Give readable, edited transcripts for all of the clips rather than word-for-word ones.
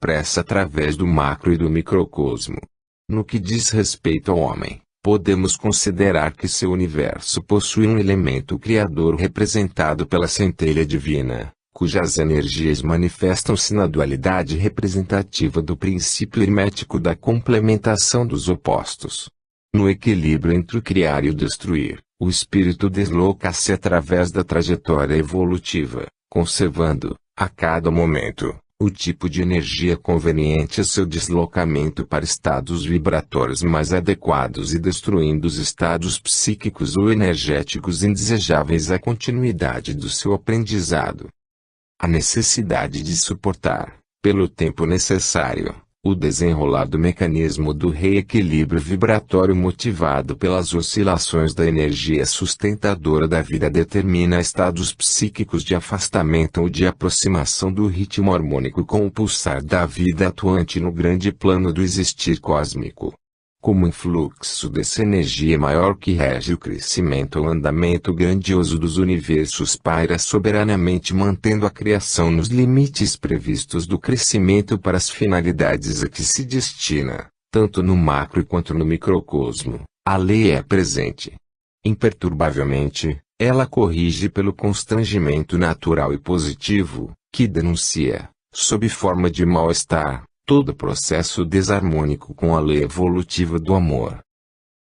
expressa através do macro e do microcosmo. No que diz respeito ao homem, podemos considerar que seu universo possui um elemento criador representado pela centelha divina, cujas energias manifestam-se na dualidade representativa do princípio hermético da complementação dos opostos. No equilíbrio entre o criar e o destruir, o espírito desloca-se através da trajetória evolutiva, conservando, a cada momento, o tipo de energia conveniente a seu deslocamento para estados vibratórios mais adequados e destruindo os estados psíquicos ou energéticos indesejáveis à continuidade do seu aprendizado. A necessidade de suportar, pelo tempo necessário, o desenrolar do mecanismo do reequilíbrio vibratório motivado pelas oscilações da energia sustentadora da vida determina estados psíquicos de afastamento ou de aproximação do ritmo harmônico com o pulsar da vida atuante no grande plano do existir cósmico. Como influxo dessa energia maior que rege o crescimento ou andamento grandioso dos universos paira soberanamente mantendo a criação nos limites previstos do crescimento para as finalidades a que se destina, tanto no macro quanto no microcosmo, a lei é presente. Imperturbavelmente, ela corrige pelo constrangimento natural e positivo, que denuncia, sob forma de mal-estar, todo processo desarmônico com a lei evolutiva do amor.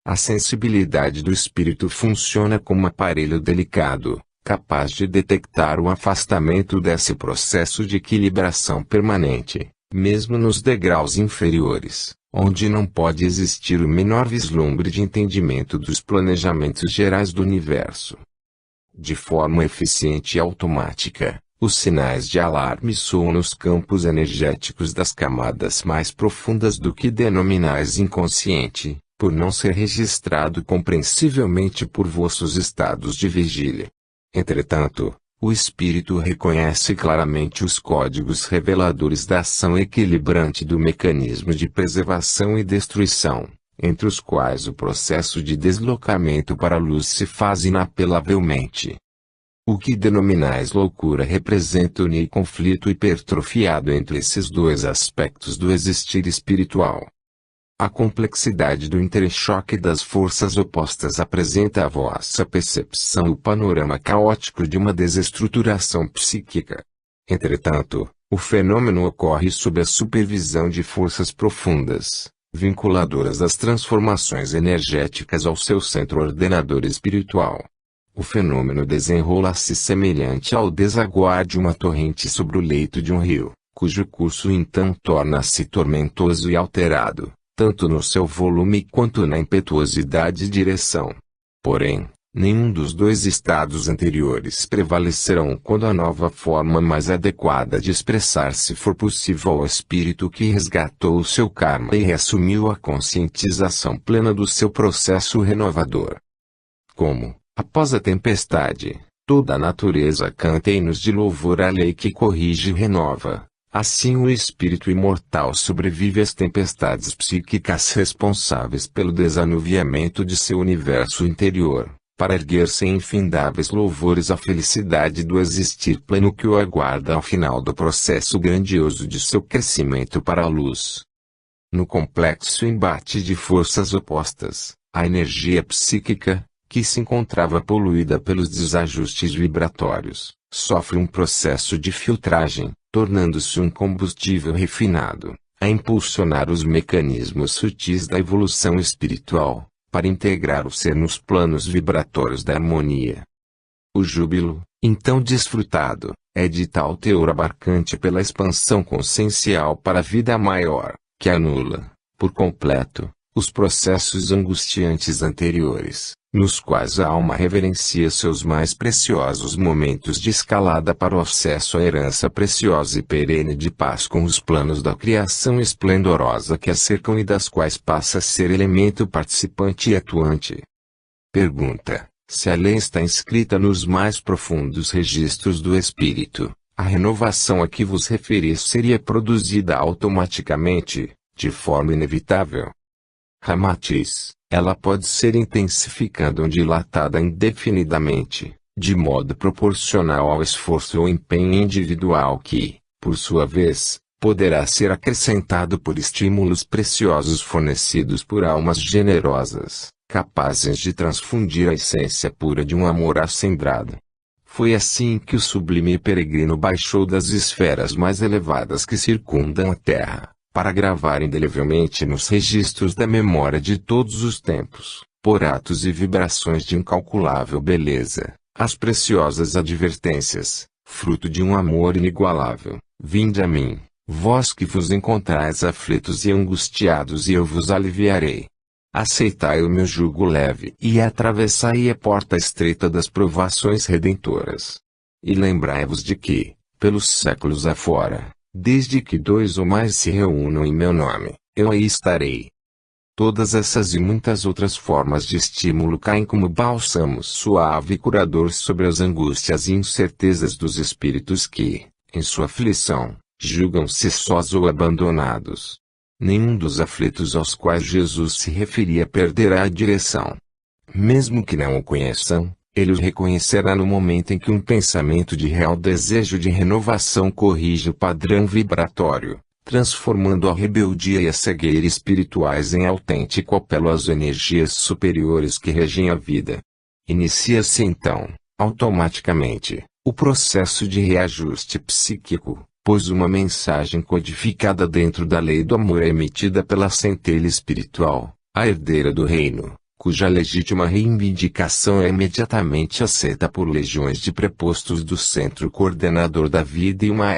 A sensibilidade do espírito funciona como um aparelho delicado, capaz de detectar o afastamento desse processo de equilibração permanente, mesmo nos degraus inferiores, onde não pode existir o menor vislumbre de entendimento dos planejamentos gerais do universo. De forma eficiente e automática, os sinais de alarme soam nos campos energéticos das camadas mais profundas do que denominais inconsciente, por não ser registrado compreensivelmente por vossos estados de vigília. Entretanto, o espírito reconhece claramente os códigos reveladores da ação equilibrante do mecanismo de preservação e destruição, entre os quais o processo de deslocamento para a luz se faz inapelavelmente. O que denominais loucura representa o conflito hipertrofiado entre esses dois aspectos do existir espiritual. A complexidade do entrechoque das forças opostas apresenta à vossa percepção o panorama caótico de uma desestruturação psíquica. Entretanto, o fenômeno ocorre sob a supervisão de forças profundas, vinculadoras das transformações energéticas ao seu centro ordenador espiritual. O fenômeno desenrola-se semelhante ao desaguar de uma torrente sobre o leito de um rio, cujo curso então torna-se tormentoso e alterado, tanto no seu volume quanto na impetuosidade e direção. Porém, nenhum dos dois estados anteriores prevalecerão quando a nova forma mais adequada de expressar-se for possível ao espírito que resgatou o seu karma e reassumiu a conscientização plena do seu processo renovador. Como, após a tempestade, toda a natureza canta hinos de louvor à lei que corrige e renova, assim o espírito imortal sobrevive às tempestades psíquicas responsáveis pelo desanuviamento de seu universo interior, para erguer-se em infindáveis louvores à felicidade do existir pleno que o aguarda ao final do processo grandioso de seu crescimento para a luz. No complexo embate de forças opostas, a energia psíquica, que se encontrava poluída pelos desajustes vibratórios, sofre um processo de filtragem, tornando-se um combustível refinado, a impulsionar os mecanismos sutis da evolução espiritual, para integrar o ser nos planos vibratórios da harmonia. O júbilo, então desfrutado, é de tal teor abarcante pela expansão consciencial para a vida maior, que anula, por completo, os processos angustiantes anteriores, nos quais a alma reverencia seus mais preciosos momentos de escalada para o acesso à herança preciosa e perene de paz com os planos da criação esplendorosa que a cercam e das quais passa a ser elemento participante e atuante. Pergunta: se a lei está inscrita nos mais profundos registros do espírito, a renovação a que vos referis seria produzida automaticamente, de forma inevitável? Ramatiz: ela pode ser intensificada ou dilatada indefinidamente, de modo proporcional ao esforço ou empenho individual que, por sua vez, poderá ser acrescentado por estímulos preciosos fornecidos por almas generosas, capazes de transfundir a essência pura de um amor acendrado. Foi assim que o sublime peregrino baixou das esferas mais elevadas que circundam a Terra, para gravar indelevelmente nos registros da memória de todos os tempos, por atos e vibrações de incalculável beleza, as preciosas advertências, fruto de um amor inigualável: vinde a mim, vós que vos encontrais aflitos e angustiados, e eu vos aliviarei. Aceitai o meu jugo leve e atravessai a porta estreita das provações redentoras. E lembrai-vos de que, pelos séculos afora, desde que dois ou mais se reúnam em meu nome, eu aí estarei. Todas essas e muitas outras formas de estímulo caem como bálsamo suave e curador sobre as angústias e incertezas dos espíritos que, em sua aflição, julgam-se sós ou abandonados. Nenhum dos aflitos aos quais Jesus se referia perderá a direção. Mesmo que não o conheçam, ele os reconhecerá no momento em que um pensamento de real desejo de renovação corrige o padrão vibratório, transformando a rebeldia e a cegueira espirituais em autêntico apelo às energias superiores que regem a vida. Inicia-se então, automaticamente, o processo de reajuste psíquico, pois uma mensagem codificada dentro da lei do amor é emitida pela centelha espiritual, a herdeira do reino, cuja legítima reivindicação é imediatamente aceita por legiões de prepostos do centro coordenador da vida, e uma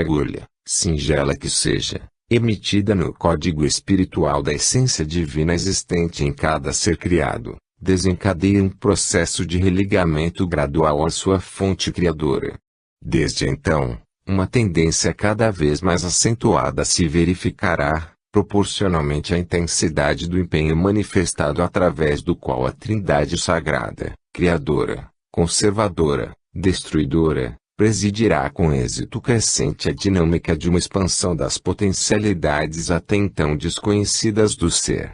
agulha, singela que seja, emitida no código espiritual da essência divina existente em cada ser criado, desencadeia um processo de religamento gradual à sua fonte criadora. Desde então, uma tendência cada vez mais acentuada se verificará, proporcionalmente à intensidade do empenho manifestado através do qual a Trindade Sagrada, Criadora, Conservadora, Destruidora, presidirá com êxito crescente a dinâmica de uma expansão das potencialidades até então desconhecidas do ser.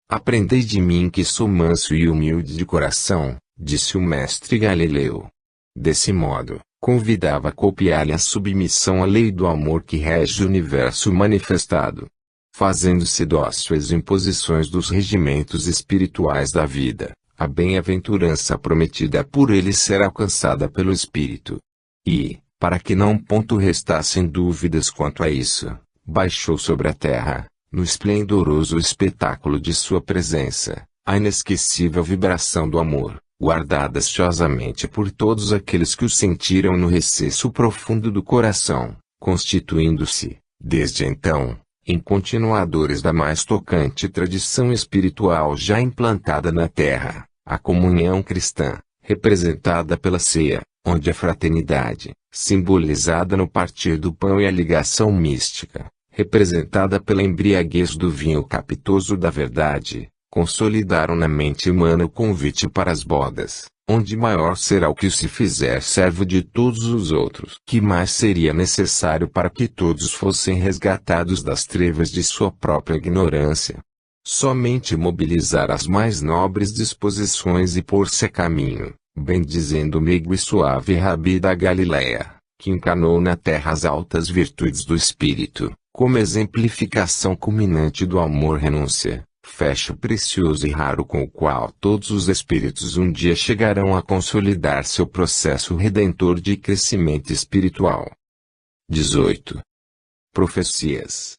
Aprendei de mim que sou manso e humilde de coração, disse o mestre Galileu. Desse modo, convidava a copiar-lhe a submissão à lei do amor que rege o universo manifestado. Fazendo-se dócil às imposições dos regimentos espirituais da vida, a bem-aventurança prometida por ele será alcançada pelo Espírito. E, para que não restassem dúvidas quanto a isso, baixou sobre a terra, no esplendoroso espetáculo de sua presença, a inesquecível vibração do amor, guardada ansiosamente por todos aqueles que o sentiram no recesso profundo do coração, constituindo-se, desde então, em continuadores da mais tocante tradição espiritual já implantada na terra, a comunhão cristã, representada pela ceia, onde a fraternidade, simbolizada no partir do pão, e a ligação mística, representada pela embriaguez do vinho capitoso da verdade, consolidaram na mente humana o convite para as bodas, onde maior será o que se fizer servo de todos os outros. Que mais seria necessário para que todos fossem resgatados das trevas de sua própria ignorância? Somente mobilizar as mais nobres disposições e pôr-se a caminho, bendizendo o meigo e suave Rabi da Galileia, que encarnou na terra as altas virtudes do Espírito, como exemplificação culminante do amor-renúncia, fecho precioso e raro com o qual todos os espíritos um dia chegarão a consolidar seu processo redentor de crescimento espiritual. 18. Profecias.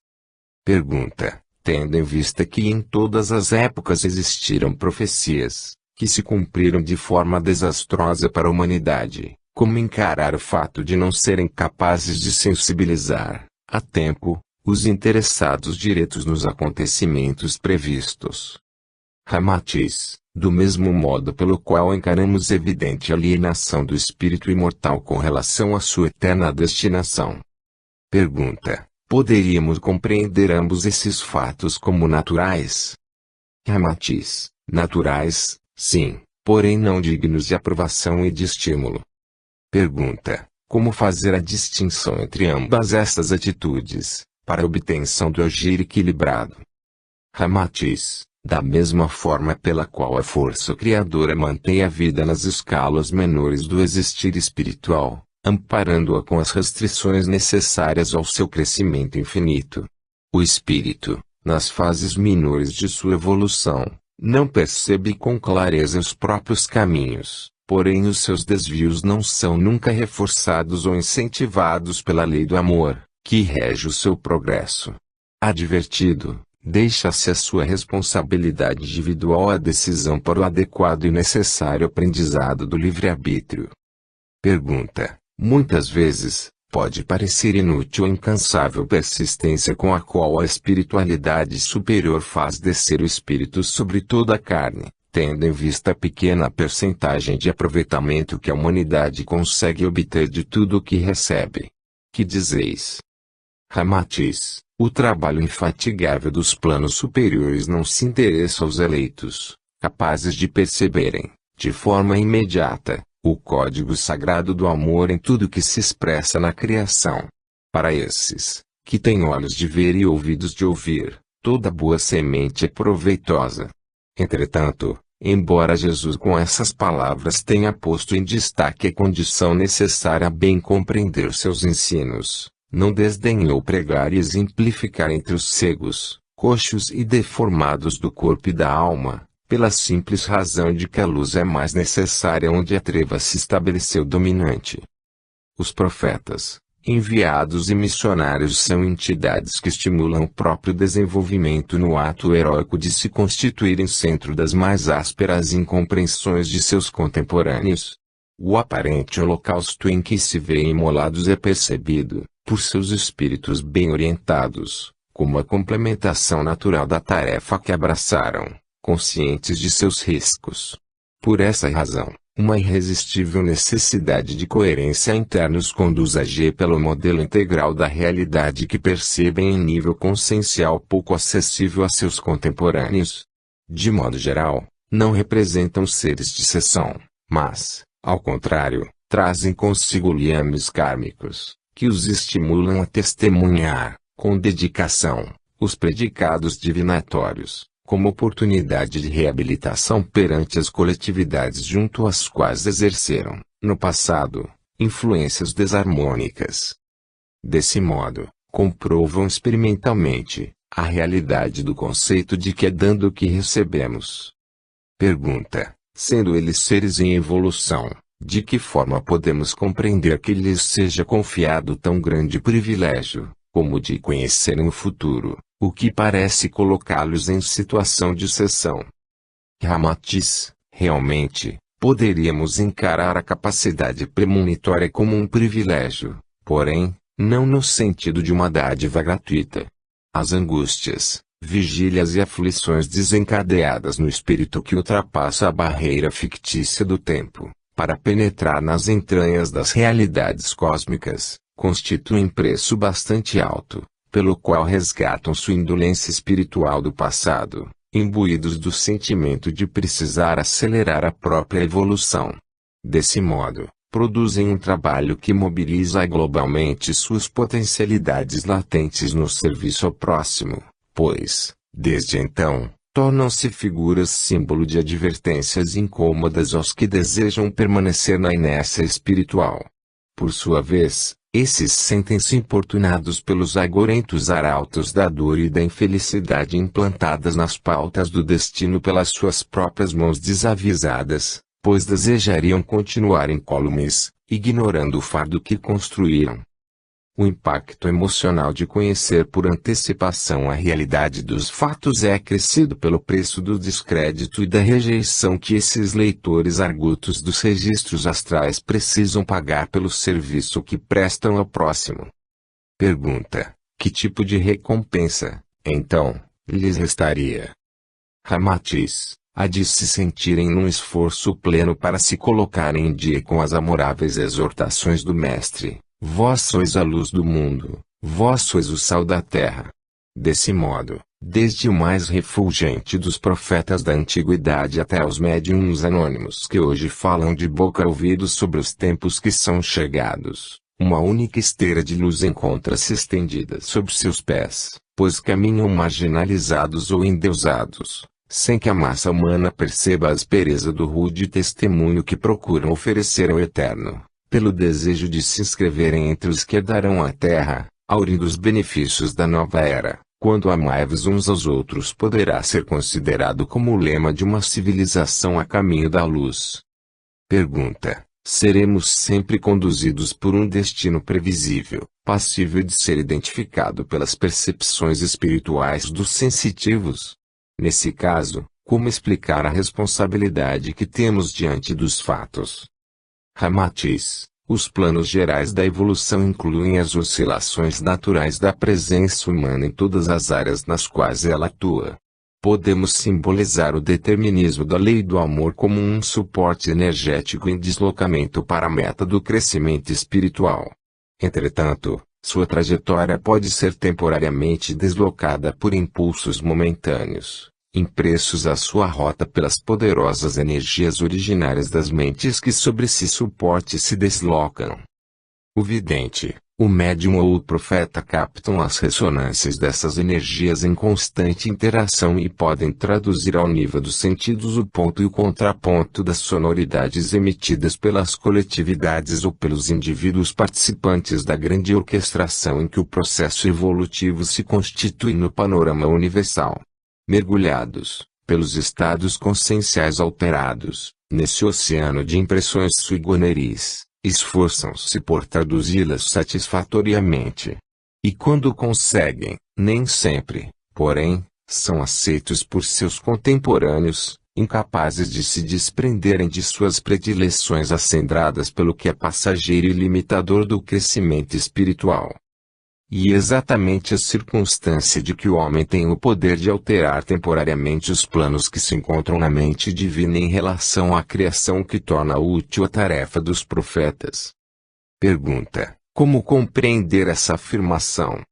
Pergunta: tendo em vista que em todas as épocas existiram profecias, que se cumpriram de forma desastrosa para a humanidade, como encarar o fato de não serem capazes de sensibilizar, a tempo, os interessados diretos nos acontecimentos previstos? Ramatiz: do mesmo modo pelo qual encaramos evidente alienação do espírito imortal com relação à sua eterna destinação. Pergunta: poderíamos compreender ambos esses fatos como naturais? Ramatiz: naturais, sim, porém não dignos de aprovação e de estímulo. Pergunta: como fazer a distinção entre ambas estas atitudes, para a obtenção do agir equilibrado? Ramatiz: da mesma forma pela qual a força criadora mantém a vida nas escalas menores do existir espiritual, amparando-a com as restrições necessárias ao seu crescimento infinito. O espírito, nas fases menores de sua evolução, não percebe com clareza os próprios caminhos, porém os seus desvios não são nunca reforçados ou incentivados pela lei do amor, que rege o seu progresso. Advertido, deixa-se a sua responsabilidade individual a decisão para o adequado e necessário aprendizado do livre-arbítrio. Pergunta: muitas vezes, pode parecer inútil a incansável persistência com a qual a espiritualidade superior faz descer o espírito sobre toda a carne, tendo em vista a pequena percentagem de aproveitamento que a humanidade consegue obter de tudo o que recebe. Que dizeis? Ramatiz: o trabalho infatigável dos planos superiores não se interessa aos eleitos, capazes de perceberem, de forma imediata, o código sagrado do amor em tudo que se expressa na criação. Para esses, que têm olhos de ver e ouvidos de ouvir, toda boa semente é proveitosa. Entretanto, embora Jesus com essas palavras tenha posto em destaque a condição necessária a bem compreender seus ensinos, não desdenhou pregar e exemplificar entre os cegos, coxos e deformados do corpo e da alma, pela simples razão de que a luz é mais necessária onde a treva se estabeleceu dominante. Os profetas, enviados e missionários são entidades que estimulam o próprio desenvolvimento no ato heróico de se constituírem centro das mais ásperas incompreensões de seus contemporâneos. O aparente holocausto em que se vêem imolados é percebido, por seus espíritos bem orientados, como a complementação natural da tarefa que abraçaram, conscientes de seus riscos. Por essa razão, uma irresistível necessidade de coerência interna os conduz a agir pelo modelo integral da realidade que percebem em nível consciencial pouco acessível a seus contemporâneos. De modo geral, não representam seres de exceção, mas, ao contrário, trazem consigo liames kármicos, que os estimulam a testemunhar, com dedicação, os predicados divinatórios, como oportunidade de reabilitação perante as coletividades junto às quais exerceram, no passado, influências desarmônicas. Desse modo, comprovam experimentalmente, a realidade do conceito de que é dando que recebemos. Pergunta: sendo eles seres em evolução, de que forma podemos compreender que lhes seja confiado tão grande privilégio, como de conhecerem o futuro, o que parece colocá-los em situação de exceção? Ramatiz: realmente, poderíamos encarar a capacidade premonitória como um privilégio, porém, não no sentido de uma dádiva gratuita. As angústias, vigílias e aflições desencadeadas no espírito que ultrapassa a barreira fictícia do tempo, para penetrar nas entranhas das realidades cósmicas, constituem preço bastante alto, pelo qual resgatam sua indolência espiritual do passado, imbuídos do sentimento de precisar acelerar a própria evolução. Desse modo, produzem um trabalho que mobiliza globalmente suas potencialidades latentes no serviço ao próximo, pois, desde então, tornam-se figuras símbolo de advertências incômodas aos que desejam permanecer na inércia espiritual. Por sua vez, esses sentem-se importunados pelos agorentos arautos da dor e da infelicidade implantadas nas pautas do destino pelas suas próprias mãos desavisadas, pois desejariam continuar incólumes, ignorando o fardo que construíram. O impacto emocional de conhecer por antecipação a realidade dos fatos é acrescido pelo preço do descrédito e da rejeição que esses leitores argutos dos registros astrais precisam pagar pelo serviço que prestam ao próximo. Pergunta: que tipo de recompensa, então, lhes restaria? Ramatiz: a de se sentirem num esforço pleno para se colocarem em dia com as amoráveis exortações do Mestre. Vós sois a luz do mundo, vós sois o sal da terra. Desse modo, desde o mais refulgente dos profetas da antiguidade até os médiuns anônimos que hoje falam de boca a ouvido sobre os tempos que são chegados, uma única esteira de luz encontra-se estendida sob seus pés, pois caminham marginalizados ou endeusados, sem que a massa humana perceba a aspereza do rude testemunho que procuram oferecer ao Eterno. pelo desejo de se inscreverem entre os que herdarão a terra, aurindo os benefícios da nova era, quando amai-vos uns aos outros poderá ser considerado como o lema de uma civilização a caminho da luz. Pergunta: seremos sempre conduzidos por um destino previsível, passível de ser identificado pelas percepções espirituais dos sensitivos? Nesse caso, como explicar a responsabilidade que temos diante dos fatos? Ramatiz: os planos gerais da evolução incluem as oscilações naturais da presença humana em todas as áreas nas quais ela atua. Podemos simbolizar o determinismo da lei do amor como um suporte energético em deslocamento para a meta do crescimento espiritual. Entretanto, sua trajetória pode ser temporariamente deslocada por impulsos momentâneos, impressos à sua rota pelas poderosas energias originárias das mentes que sobre esse suporte se deslocam. O vidente, o médium ou o profeta captam as ressonâncias dessas energias em constante interação e podem traduzir ao nível dos sentidos o ponto e o contraponto das sonoridades emitidas pelas coletividades ou pelos indivíduos participantes da grande orquestração em que o processo evolutivo se constitui no panorama universal. Mergulhados, pelos estados conscienciais alterados, nesse oceano de impressões sui generis, esforçam-se por traduzi-las satisfatoriamente. E quando conseguem, nem sempre, porém, são aceitos por seus contemporâneos, incapazes de se desprenderem de suas predileções acendradas pelo que é passageiro e limitador do crescimento espiritual. E exatamente a circunstância de que o homem tem o poder de alterar temporariamente os planos que se encontram na mente divina em relação à criação que torna útil a tarefa dos profetas. Pergunta: como compreender essa afirmação?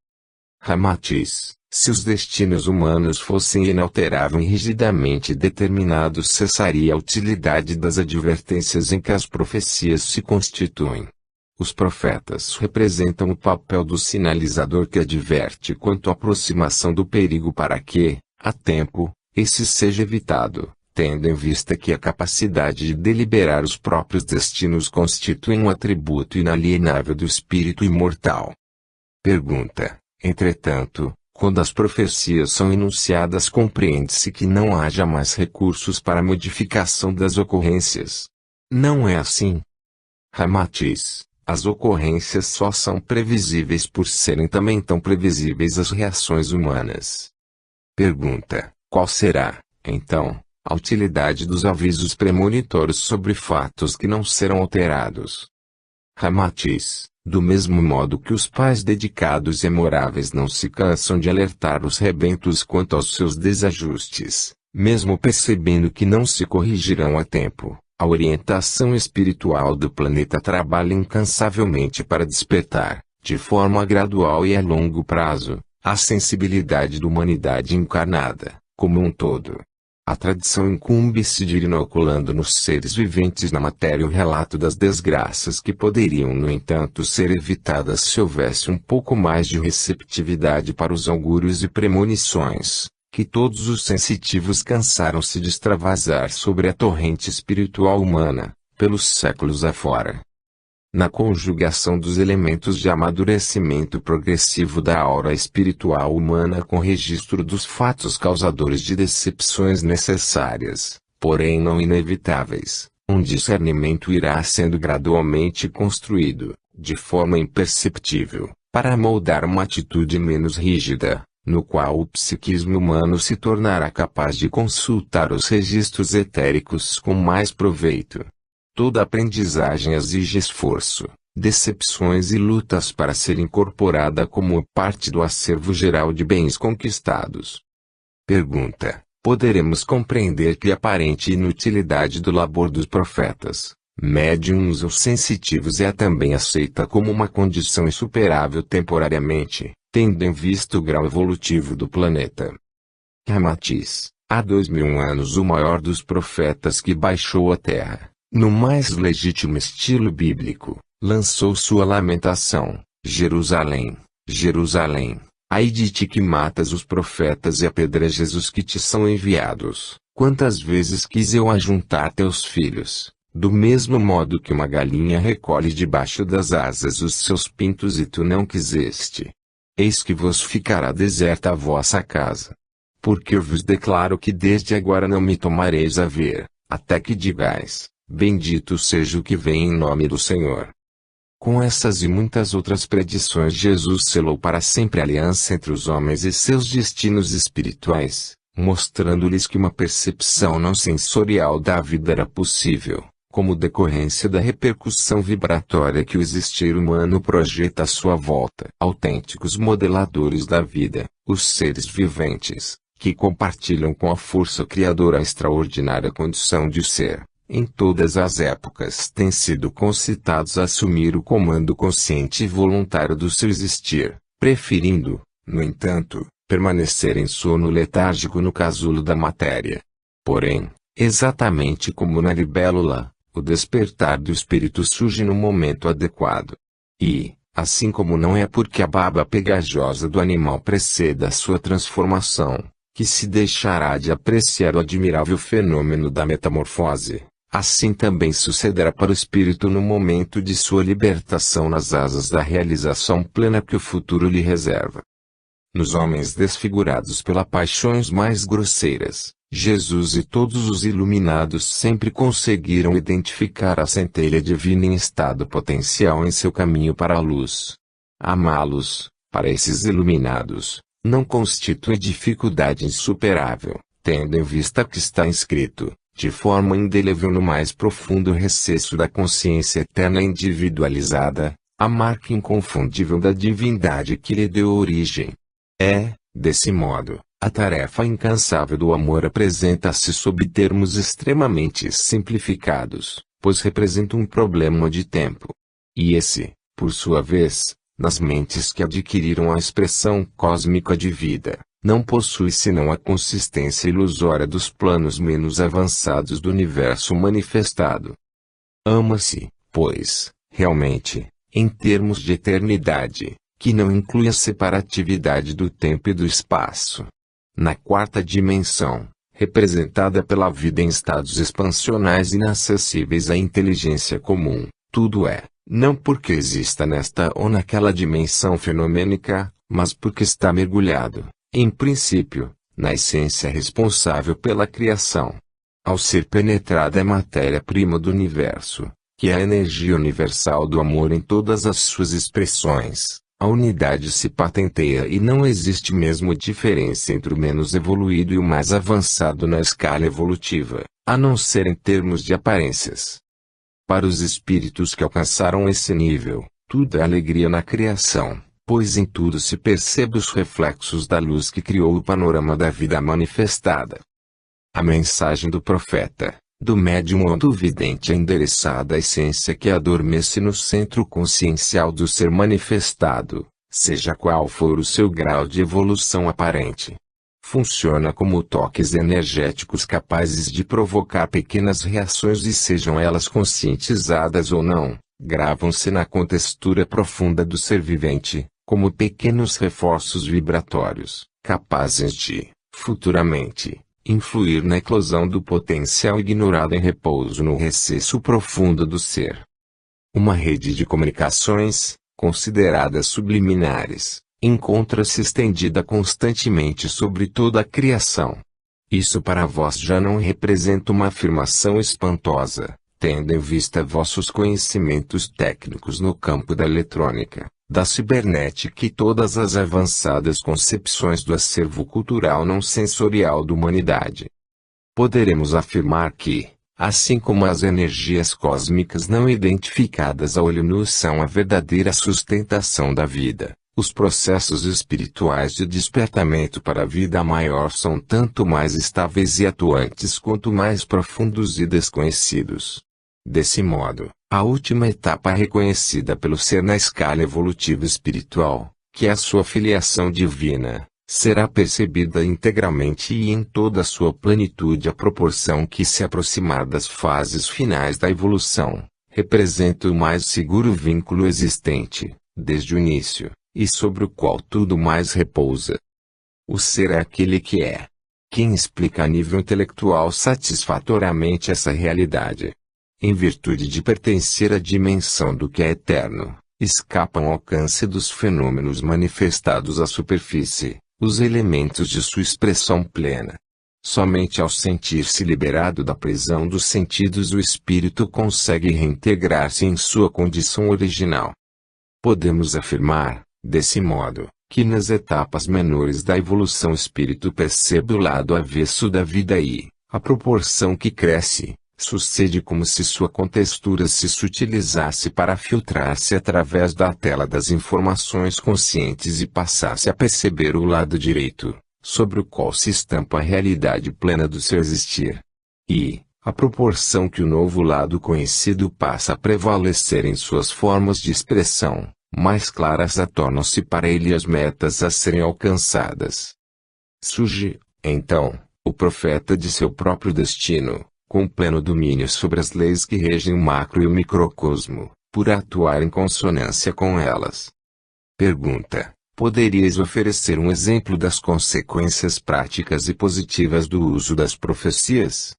Ramatiz: se os destinos humanos fossem inalteráveis e rigidamente determinados, cessaria a utilidade das advertências em que as profecias se constituem. Os profetas representam o papel do sinalizador que adverte quanto à aproximação do perigo para que, a tempo, esse seja evitado, tendo em vista que a capacidade de deliberar os próprios destinos constitui um atributo inalienável do espírito imortal. Pergunta: entretanto, quando as profecias são enunciadas, compreende-se que não haja mais recursos para a modificação das ocorrências. Não é assim? Ramatiz: as ocorrências só são previsíveis por serem também tão previsíveis as reações humanas. Pergunta: qual será, então, a utilidade dos avisos premonitórios sobre fatos que não serão alterados? Ramatiz: do mesmo modo que os pais dedicados e memoráveis não se cansam de alertar os rebentos quanto aos seus desajustes, mesmo percebendo que não se corrigirão a tempo, a orientação espiritual do planeta trabalha incansavelmente para despertar, de forma gradual e a longo prazo, a sensibilidade da humanidade encarnada, como um todo. A tradição incumbe-se de ir inoculando nos seres viventes na matéria o relato das desgraças que poderiam, no entanto, ser evitadas se houvesse um pouco mais de receptividade para os augúrios e premonições que todos os sensitivos cansaram-se de extravasar sobre a torrente espiritual humana, pelos séculos afora. Na conjugação dos elementos de amadurecimento progressivo da aura espiritual humana com registro dos fatos causadores de decepções necessárias, porém não inevitáveis, um discernimento irá sendo gradualmente construído, de forma imperceptível, para moldar uma atitude menos rígida, no qual o psiquismo humano se tornará capaz de consultar os registros etéricos com mais proveito. Toda aprendizagem exige esforço, decepções e lutas para ser incorporada como parte do acervo geral de bens conquistados. Pergunta: poderemos compreender que a aparente inutilidade do labor dos profetas, médiuns ou sensitivos é também aceita como uma condição insuperável temporariamente, tendo em vista o grau evolutivo do planeta? Ramatiz: há 2000 anos o maior dos profetas que baixou a terra, no mais legítimo estilo bíblico, lançou sua lamentação: Jerusalém, Jerusalém, ai de ti que matas os profetas e apedrejas os que te são enviados, quantas vezes quis eu ajuntar teus filhos, Do mesmo modo que uma galinha recolhe debaixo das asas os seus pintos e tu não quiseste. Eis que vos ficará deserta a vossa casa. Porque eu vos declaro que desde agora não me tomareis a ver, até que digais, bendito seja o que vem em nome do Senhor. Com essas e muitas outras predições Jesus selou para sempre a aliança entre os homens e seus destinos espirituais, mostrando-lhes que uma percepção não sensorial da vida era possível, como decorrência da repercussão vibratória que o existir humano projeta à sua volta. Autênticos modeladores da vida, os seres viventes, que compartilham com a força criadora a extraordinária condição de ser, em todas as épocas têm sido concitados a assumir o comando consciente e voluntário do seu existir, preferindo, no entanto, permanecer em sono letárgico no casulo da matéria. Porém, exatamente como na libélula, o despertar do espírito surge no momento adequado. E, assim como não é porque a baba pegajosa do animal preceda a sua transformação, que se deixará de apreciar o admirável fenômeno da metamorfose, assim também sucederá para o espírito no momento de sua libertação nas asas da realização plena que o futuro lhe reserva. Nos homens desfigurados pelas paixões mais grosseiras, Jesus e todos os iluminados sempre conseguiram identificar a centelha divina em estado potencial em seu caminho para a luz. Amá-los, para esses iluminados, não constitui dificuldade insuperável, tendo em vista que está inscrito, de forma indelével no mais profundo recesso da consciência eterna individualizada, a marca inconfundível da divindade que lhe deu origem. Desse modo, a tarefa incansável do amor apresenta-se sob termos extremamente simplificados, pois representa um problema de tempo. E esse, por sua vez, nas mentes que adquiriram a expressão cósmica de vida, não possui senão a consistência ilusória dos planos menos avançados do universo manifestado. Ama-se, pois, realmente, em termos de eternidade, que não inclui a separatividade do tempo e do espaço. Na quarta dimensão, representada pela vida em estados expansionais inacessíveis à inteligência comum, tudo é, não porque exista nesta ou naquela dimensão fenomênica, mas porque está mergulhado, em princípio, na essência responsável pela criação. Ao ser penetrada a matéria-prima do universo, que é a energia universal do amor em todas as suas expressões, a unidade se patenteia e não existe mesmo diferença entre o menos evoluído e o mais avançado na escala evolutiva, a não ser em termos de aparências. Para os espíritos que alcançaram esse nível, tudo é alegria na criação, pois em tudo se percebe os reflexos da luz que criou o panorama da vida manifestada. A mensagem do profeta, do médium ou do vidente é endereçada à essência que adormece no centro consciencial do ser manifestado, seja qual for o seu grau de evolução aparente. Funciona como toques energéticos capazes de provocar pequenas reações e sejam elas conscientizadas ou não, gravam-se na contextura profunda do ser vivente, como pequenos reforços vibratórios, capazes de, futuramente, influir na eclosão do potencial ignorado em repouso no recesso profundo do ser. Uma rede de comunicações, consideradas subliminares, encontra-se estendida constantemente sobre toda a criação. Isso para vós já não representa uma afirmação espantosa, tendo em vista vossos conhecimentos técnicos no campo da eletrônica, da cibernética e todas as avançadas concepções do acervo cultural não sensorial da humanidade. Poderemos afirmar que, assim como as energias cósmicas não identificadas a olho nu são a verdadeira sustentação da vida, os processos espirituais de despertamento para a vida maior são tanto mais estáveis e atuantes quanto mais profundos e desconhecidos. Desse modo, a última etapa reconhecida pelo ser na escala evolutiva espiritual, que é a sua filiação divina, será percebida integralmente e em toda a sua plenitude à proporção que se aproximar das fases finais da evolução, representa o mais seguro vínculo existente, desde o início, e sobre o qual tudo mais repousa. O ser é aquele que é. Quem explica a nível intelectual satisfatoriamente essa realidade? em virtude de pertencer à dimensão do que é eterno, escapam ao alcance dos fenômenos manifestados à superfície, os elementos de sua expressão plena. Somente ao sentir-se liberado da prisão dos sentidos o espírito consegue reintegrar-se em sua condição original. Podemos afirmar, desse modo, que nas etapas menores da evolução o espírito percebe o lado avesso da vida e, à proporção que cresce, sucede como se sua contextura se sutilizasse para filtrar-se através da tela das informações conscientes e passasse a perceber o lado direito, sobre o qual se estampa a realidade plena do seu existir. E, à proporção que o novo lado conhecido passa a prevalecer em suas formas de expressão, mais claras tornam-se para ele as metas a serem alcançadas. Surge, então, o profeta de seu próprio destino, com pleno domínio sobre as leis que regem o macro e o microcosmo, por atuar em consonância com elas. Pergunta: poderias oferecer um exemplo das consequências práticas e positivas do uso das profecias?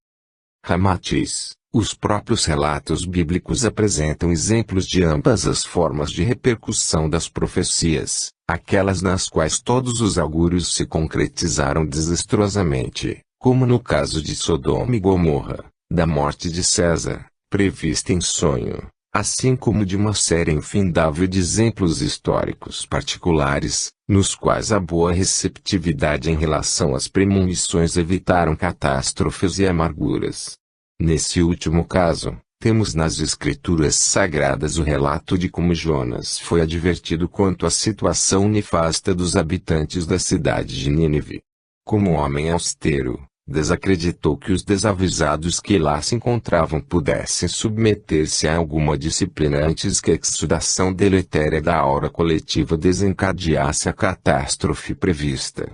Ramatiz: os próprios relatos bíblicos apresentam exemplos de ambas as formas de repercussão das profecias, aquelas nas quais todos os augúrios se concretizaram desastrosamente, como no caso de Sodoma e Gomorra, da morte de César, prevista em sonho, assim como de uma série infindável de exemplos históricos particulares, nos quais a boa receptividade em relação às premonições evitaram catástrofes e amarguras. Nesse último caso, temos nas Escrituras Sagradas o relato de como Jonas foi advertido quanto à situação nefasta dos habitantes da cidade de Nínive. Como homem austero, desacreditou que os desavisados que lá se encontravam pudessem submeter-se a alguma disciplina antes que a exudação deletéria da aura coletiva desencadeasse a catástrofe prevista.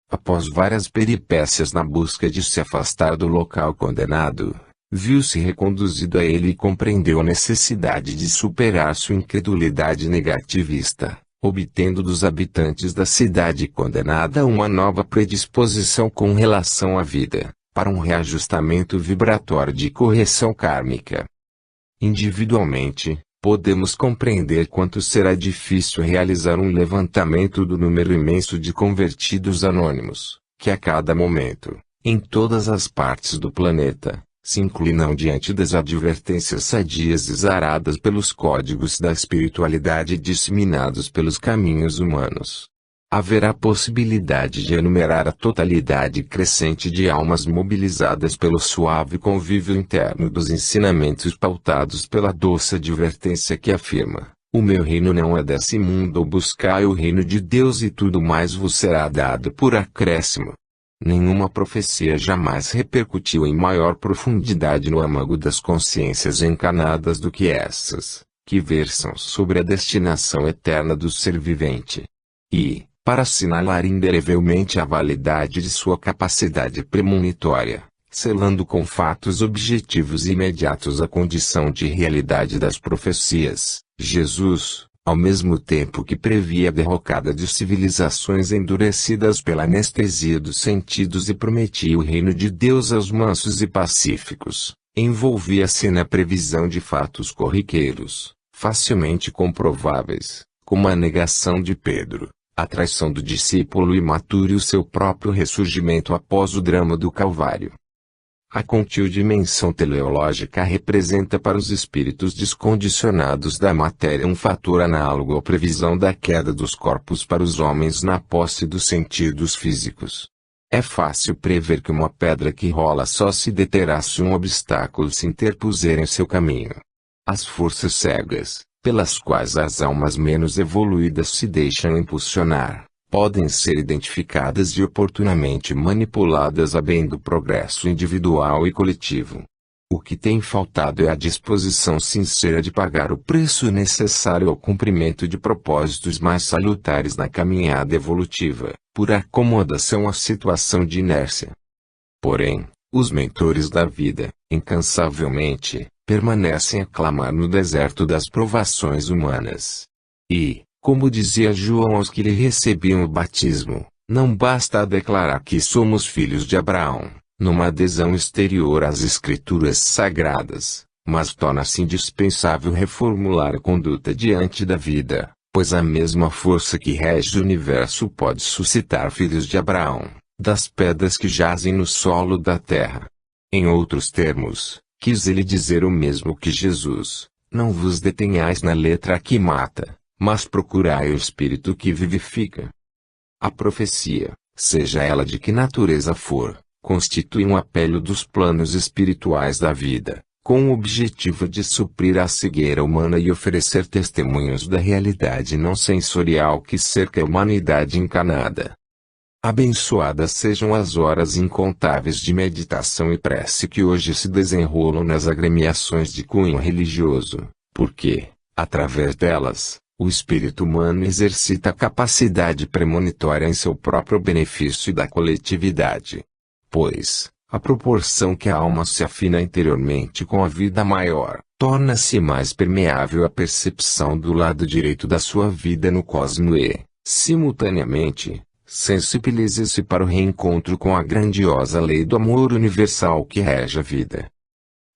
Após várias peripécias na busca de se afastar do local condenado, viu-se reconduzido a ele e compreendeu a necessidade de superar sua incredulidade negativista, obtendo dos habitantes da cidade condenada uma nova predisposição com relação à vida, para um reajustamento vibratório de correção kármica. Individualmente, podemos compreender quanto será difícil realizar um levantamento do número imenso de convertidos anônimos, que a cada momento, em todas as partes do planeta, se inclinam diante das advertências sadias e zaradas pelos códigos da espiritualidade disseminados pelos caminhos humanos. Haverá possibilidade de enumerar a totalidade crescente de almas mobilizadas pelo suave convívio interno dos ensinamentos pautados pela doce advertência que afirma: o meu reino não é desse mundo, ou buscai o reino de Deus e tudo mais vos será dado por acréscimo. Nenhuma profecia jamais repercutiu em maior profundidade no âmago das consciências encanadas do que essas, que versam sobre a destinação eterna do ser vivente. E, para assinalar indelevelmente a validade de sua capacidade premonitória, selando com fatos objetivos e imediatos a condição de realidade das profecias, Jesus, ao mesmo tempo que previa a derrocada de civilizações endurecidas pela anestesia dos sentidos e prometia o reino de Deus aos mansos e pacíficos, envolvia-se na previsão de fatos corriqueiros, facilmente comprováveis, como a negação de Pedro, a traição do discípulo imaturo e o seu próprio ressurgimento após o drama do Calvário. A contil dimensão teleológica representa para os espíritos descondicionados da matéria um fator análogo à previsão da queda dos corpos para os homens na posse dos sentidos físicos. É fácil prever que uma pedra que rola só se deterá se um obstáculo se interpuser em seu caminho. As forças cegas, pelas quais as almas menos evoluídas se deixam impulsionar, podem ser identificadas e oportunamente manipuladas a bem do progresso individual e coletivo. O que tem faltado é a disposição sincera de pagar o preço necessário ao cumprimento de propósitos mais salutares na caminhada evolutiva, por acomodação à situação de inércia. Porém, os mentores da vida, incansavelmente, permanecem a clamar no deserto das provações humanas. E, como dizia João aos que lhe recebiam o batismo, não basta declarar que somos filhos de Abraão, numa adesão exterior às Escrituras Sagradas, mas torna-se indispensável reformular a conduta diante da vida, pois a mesma força que rege o universo pode suscitar filhos de Abraão, das pedras que jazem no solo da terra. Em outros termos, quis ele dizer o mesmo que Jesus: não vos detenhais na letra que mata, mas procurai o espírito que vivifica. A profecia, seja ela de que natureza for, constitui um apelo dos planos espirituais da vida, com o objetivo de suprir a cegueira humana e oferecer testemunhos da realidade não sensorial que cerca a humanidade encarnada. Abençoadas sejam as horas incontáveis de meditação e prece que hoje se desenrolam nas agremiações de cunho religioso, porque, através delas, o espírito humano exercita a capacidade premonitória em seu próprio benefício e da coletividade. Pois, à proporção que a alma se afina interiormente com a vida maior, torna-se mais permeável a percepção do lado direito da sua vida no cosmo e, simultaneamente, sensibilize-se para o reencontro com a grandiosa lei do amor universal que rege a vida.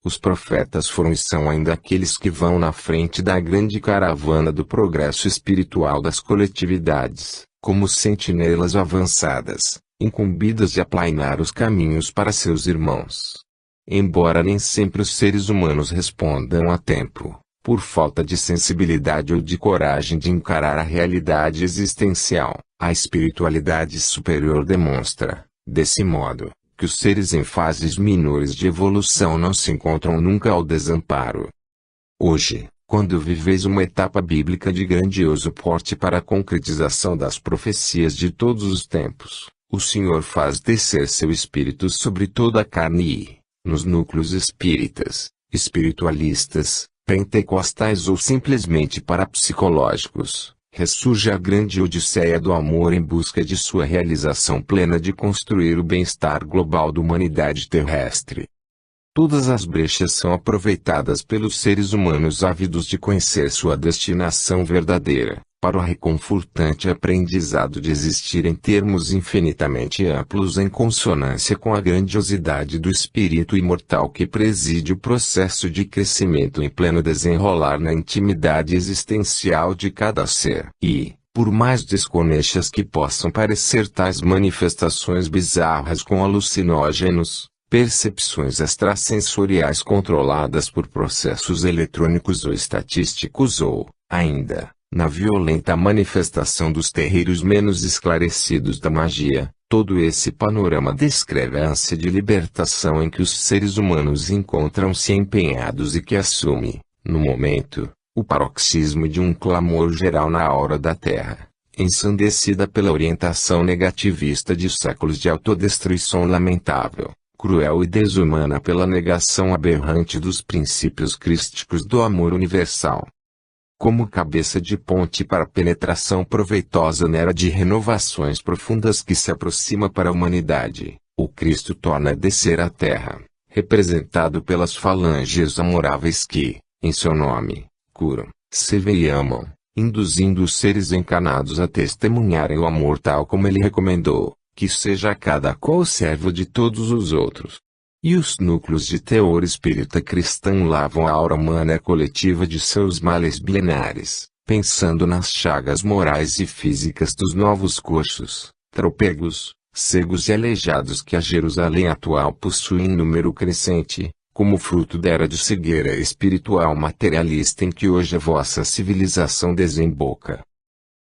Os profetas foram e são ainda aqueles que vão na frente da grande caravana do progresso espiritual das coletividades, como sentinelas avançadas, incumbidas de aplainar os caminhos para seus irmãos. Embora nem sempre os seres humanos respondam a tempo, por falta de sensibilidade ou de coragem de encarar a realidade existencial, a espiritualidade superior demonstra, desse modo, que os seres em fases menores de evolução não se encontram nunca ao desamparo. Hoje, quando viveis uma etapa bíblica de grandioso porte para a concretização das profecias de todos os tempos, o Senhor faz descer seu Espírito sobre toda a carne e, nos núcleos espíritas, espiritualistas, pentecostais ou simplesmente parapsicológicos, ressurge a grande odisseia do amor em busca de sua realização plena de construir o bem-estar global da humanidade terrestre. Todas as brechas são aproveitadas pelos seres humanos ávidos de conhecer sua destinação verdadeira, para o reconfortante aprendizado de existir em termos infinitamente amplos em consonância com a grandiosidade do espírito imortal que preside o processo de crescimento em pleno desenrolar na intimidade existencial de cada ser. E, por mais desconexas que possam parecer tais manifestações bizarras com alucinógenos, percepções extrasensoriais controladas por processos eletrônicos ou estatísticos ou, ainda, na violenta manifestação dos terreiros menos esclarecidos da magia, todo esse panorama descreve a ânsia de libertação em que os seres humanos encontram-se empenhados e que assume, no momento, o paroxismo de um clamor geral na aura da Terra, ensandecida pela orientação negativista de séculos de autodestruição lamentável, cruel e desumana pela negação aberrante dos princípios crísticos do amor universal. Como cabeça de ponte para a penetração proveitosa na era de renovações profundas que se aproxima para a humanidade, o Cristo torna a descer à terra, representado pelas falanges amoráveis que, em seu nome, curam, servem e amam, induzindo os seres encarnados a testemunharem o amor tal como ele recomendou, que seja cada qual servo de todos os outros. E os núcleos de teor espírita cristão lavam a aura humana coletiva de seus males milenares, pensando nas chagas morais e físicas dos novos coxos, tropegos, cegos e aleijados que a Jerusalém atual possui em número crescente, como fruto da era de cegueira espiritual materialista em que hoje a vossa civilização desemboca.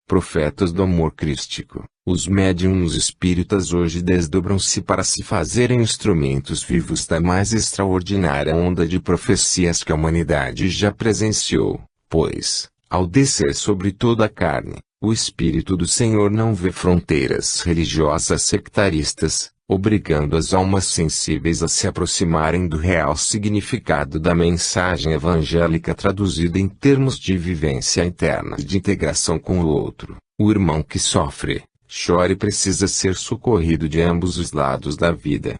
Profetas do amor crístico, os médiuns espíritas hoje desdobram-se para se fazerem instrumentos vivos da mais extraordinária onda de profecias que a humanidade já presenciou, pois, ao descer sobre toda a carne, o Espírito do Senhor não vê fronteiras religiosas sectaristas, obrigando as almas sensíveis a se aproximarem do real significado da mensagem evangélica traduzida em termos de vivência interna e de integração com o outro. O irmão que sofre, chora e precisa ser socorrido de ambos os lados da vida.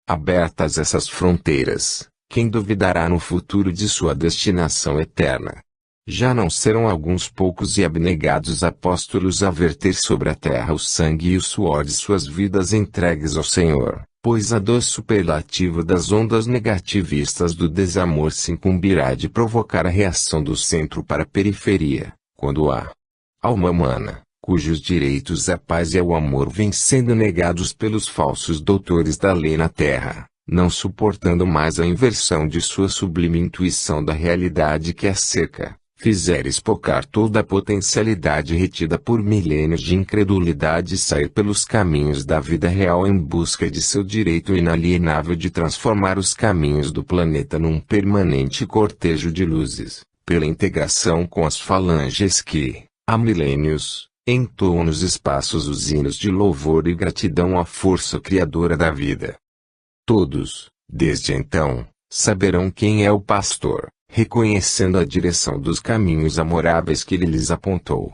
Abertas essas fronteiras, quem duvidará no futuro de sua destinação eterna? Já não serão alguns poucos e abnegados apóstolos a verter sobre a terra o sangue e o suor de suas vidas entregues ao Senhor, pois a dor superlativa das ondas negativistas do desamor se incumbirá de provocar a reação do centro para a periferia, quando a alma humana, cujos direitos à paz e ao amor vêm sendo negados pelos falsos doutores da lei na Terra, não suportando mais a inversão de sua sublime intuição da realidade que a cerca, fizer espocar toda a potencialidade retida por milênios de incredulidade e sair pelos caminhos da vida real em busca de seu direito inalienável de transformar os caminhos do planeta num permanente cortejo de luzes, pela integração com as falanges que, há milênios, entoam nos espaços os hinos de louvor e gratidão à força criadora da vida. Todos, desde então, saberão quem é o pastor, reconhecendo a direção dos caminhos amoráveis que ele lhes apontou.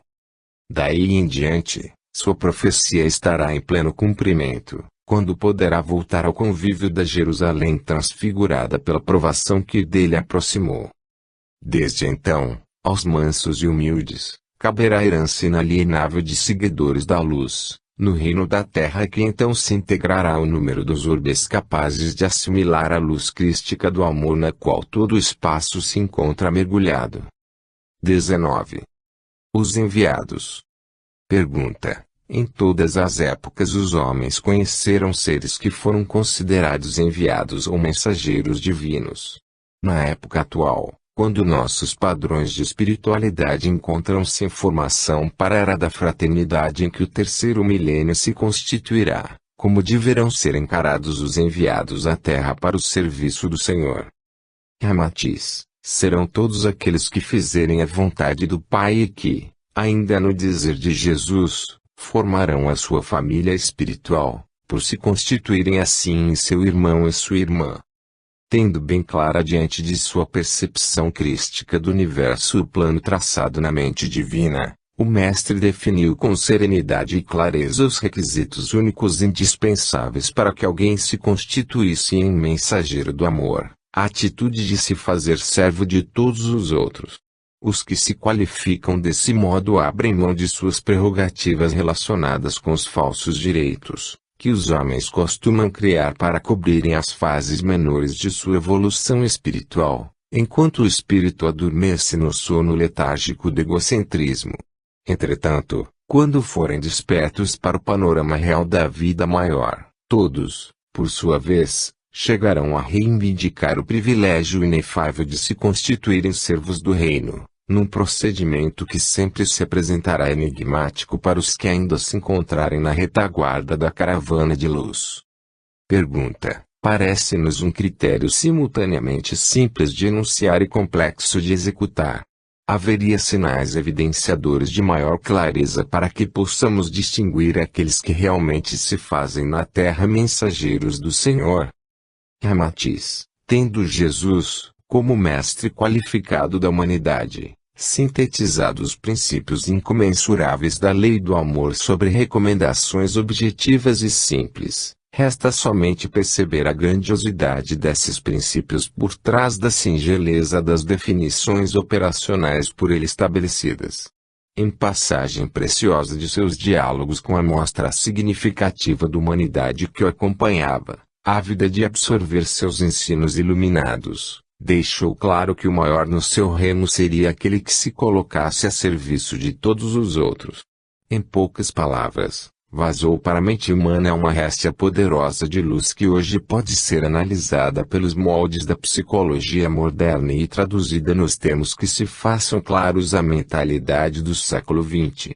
Daí em diante, sua profecia estará em pleno cumprimento, quando poderá voltar ao convívio da Jerusalém transfigurada pela provação que dele aproximou. Desde então, aos mansos e humildes, caberá a herança inalienável de seguidores da luz, no reino da terra que então se integrará ao número dos orbes capazes de assimilar a luz crística do amor na qual todo o espaço se encontra mergulhado. 19. Os enviados. Pergunta: em todas as épocas os homens conheceram seres que foram considerados enviados ou mensageiros divinos. Na época atual, quando nossos padrões de espiritualidade encontram-se em formação para a era da fraternidade em que o terceiro milênio se constituirá, como deverão ser encarados os enviados à Terra para o serviço do Senhor? Ramatiz: serão todos aqueles que fizerem a vontade do Pai e que, ainda no dizer de Jesus, formarão a sua família espiritual, por se constituírem assim em seu irmão e sua irmã. Tendo bem clara diante de sua percepção crística do universo o plano traçado na mente divina, o Mestre definiu com serenidade e clareza os requisitos únicos indispensáveis para que alguém se constituísse em mensageiro do amor, a atitude de se fazer servo de todos os outros. Os que se qualificam desse modo abrem mão de suas prerrogativas relacionadas com os falsos direitos que os homens costumam criar para cobrirem as fases menores de sua evolução espiritual, enquanto o espírito adormece no sono letárgico do egocentrismo. Entretanto, quando forem despertos para o panorama real da vida maior, todos, por sua vez, chegarão a reivindicar o privilégio inefável de se constituírem servos do reino, num procedimento que sempre se apresentará enigmático para os que ainda se encontrarem na retaguarda da caravana de luz. Pergunta: parece-nos um critério simultaneamente simples de enunciar e complexo de executar. Haveria sinais evidenciadores de maior clareza para que possamos distinguir aqueles que realmente se fazem na terra mensageiros do Senhor? Ramatiz: tendo Jesus, como mestre qualificado da humanidade, sintetizado os princípios incomensuráveis da lei do amor sobre recomendações objetivas e simples, resta somente perceber a grandiosidade desses princípios por trás da singeleza das definições operacionais por ele estabelecidas. Em passagem preciosa de seus diálogos com a mostra significativa da humanidade que o acompanhava, ávida de absorver seus ensinos iluminados, deixou claro que o maior no seu reino seria aquele que se colocasse a serviço de todos os outros. Em poucas palavras, vazou para a mente humana uma réstia poderosa de luz que hoje pode ser analisada pelos moldes da psicologia moderna e traduzida nos termos que se façam claros à mentalidade do século XX.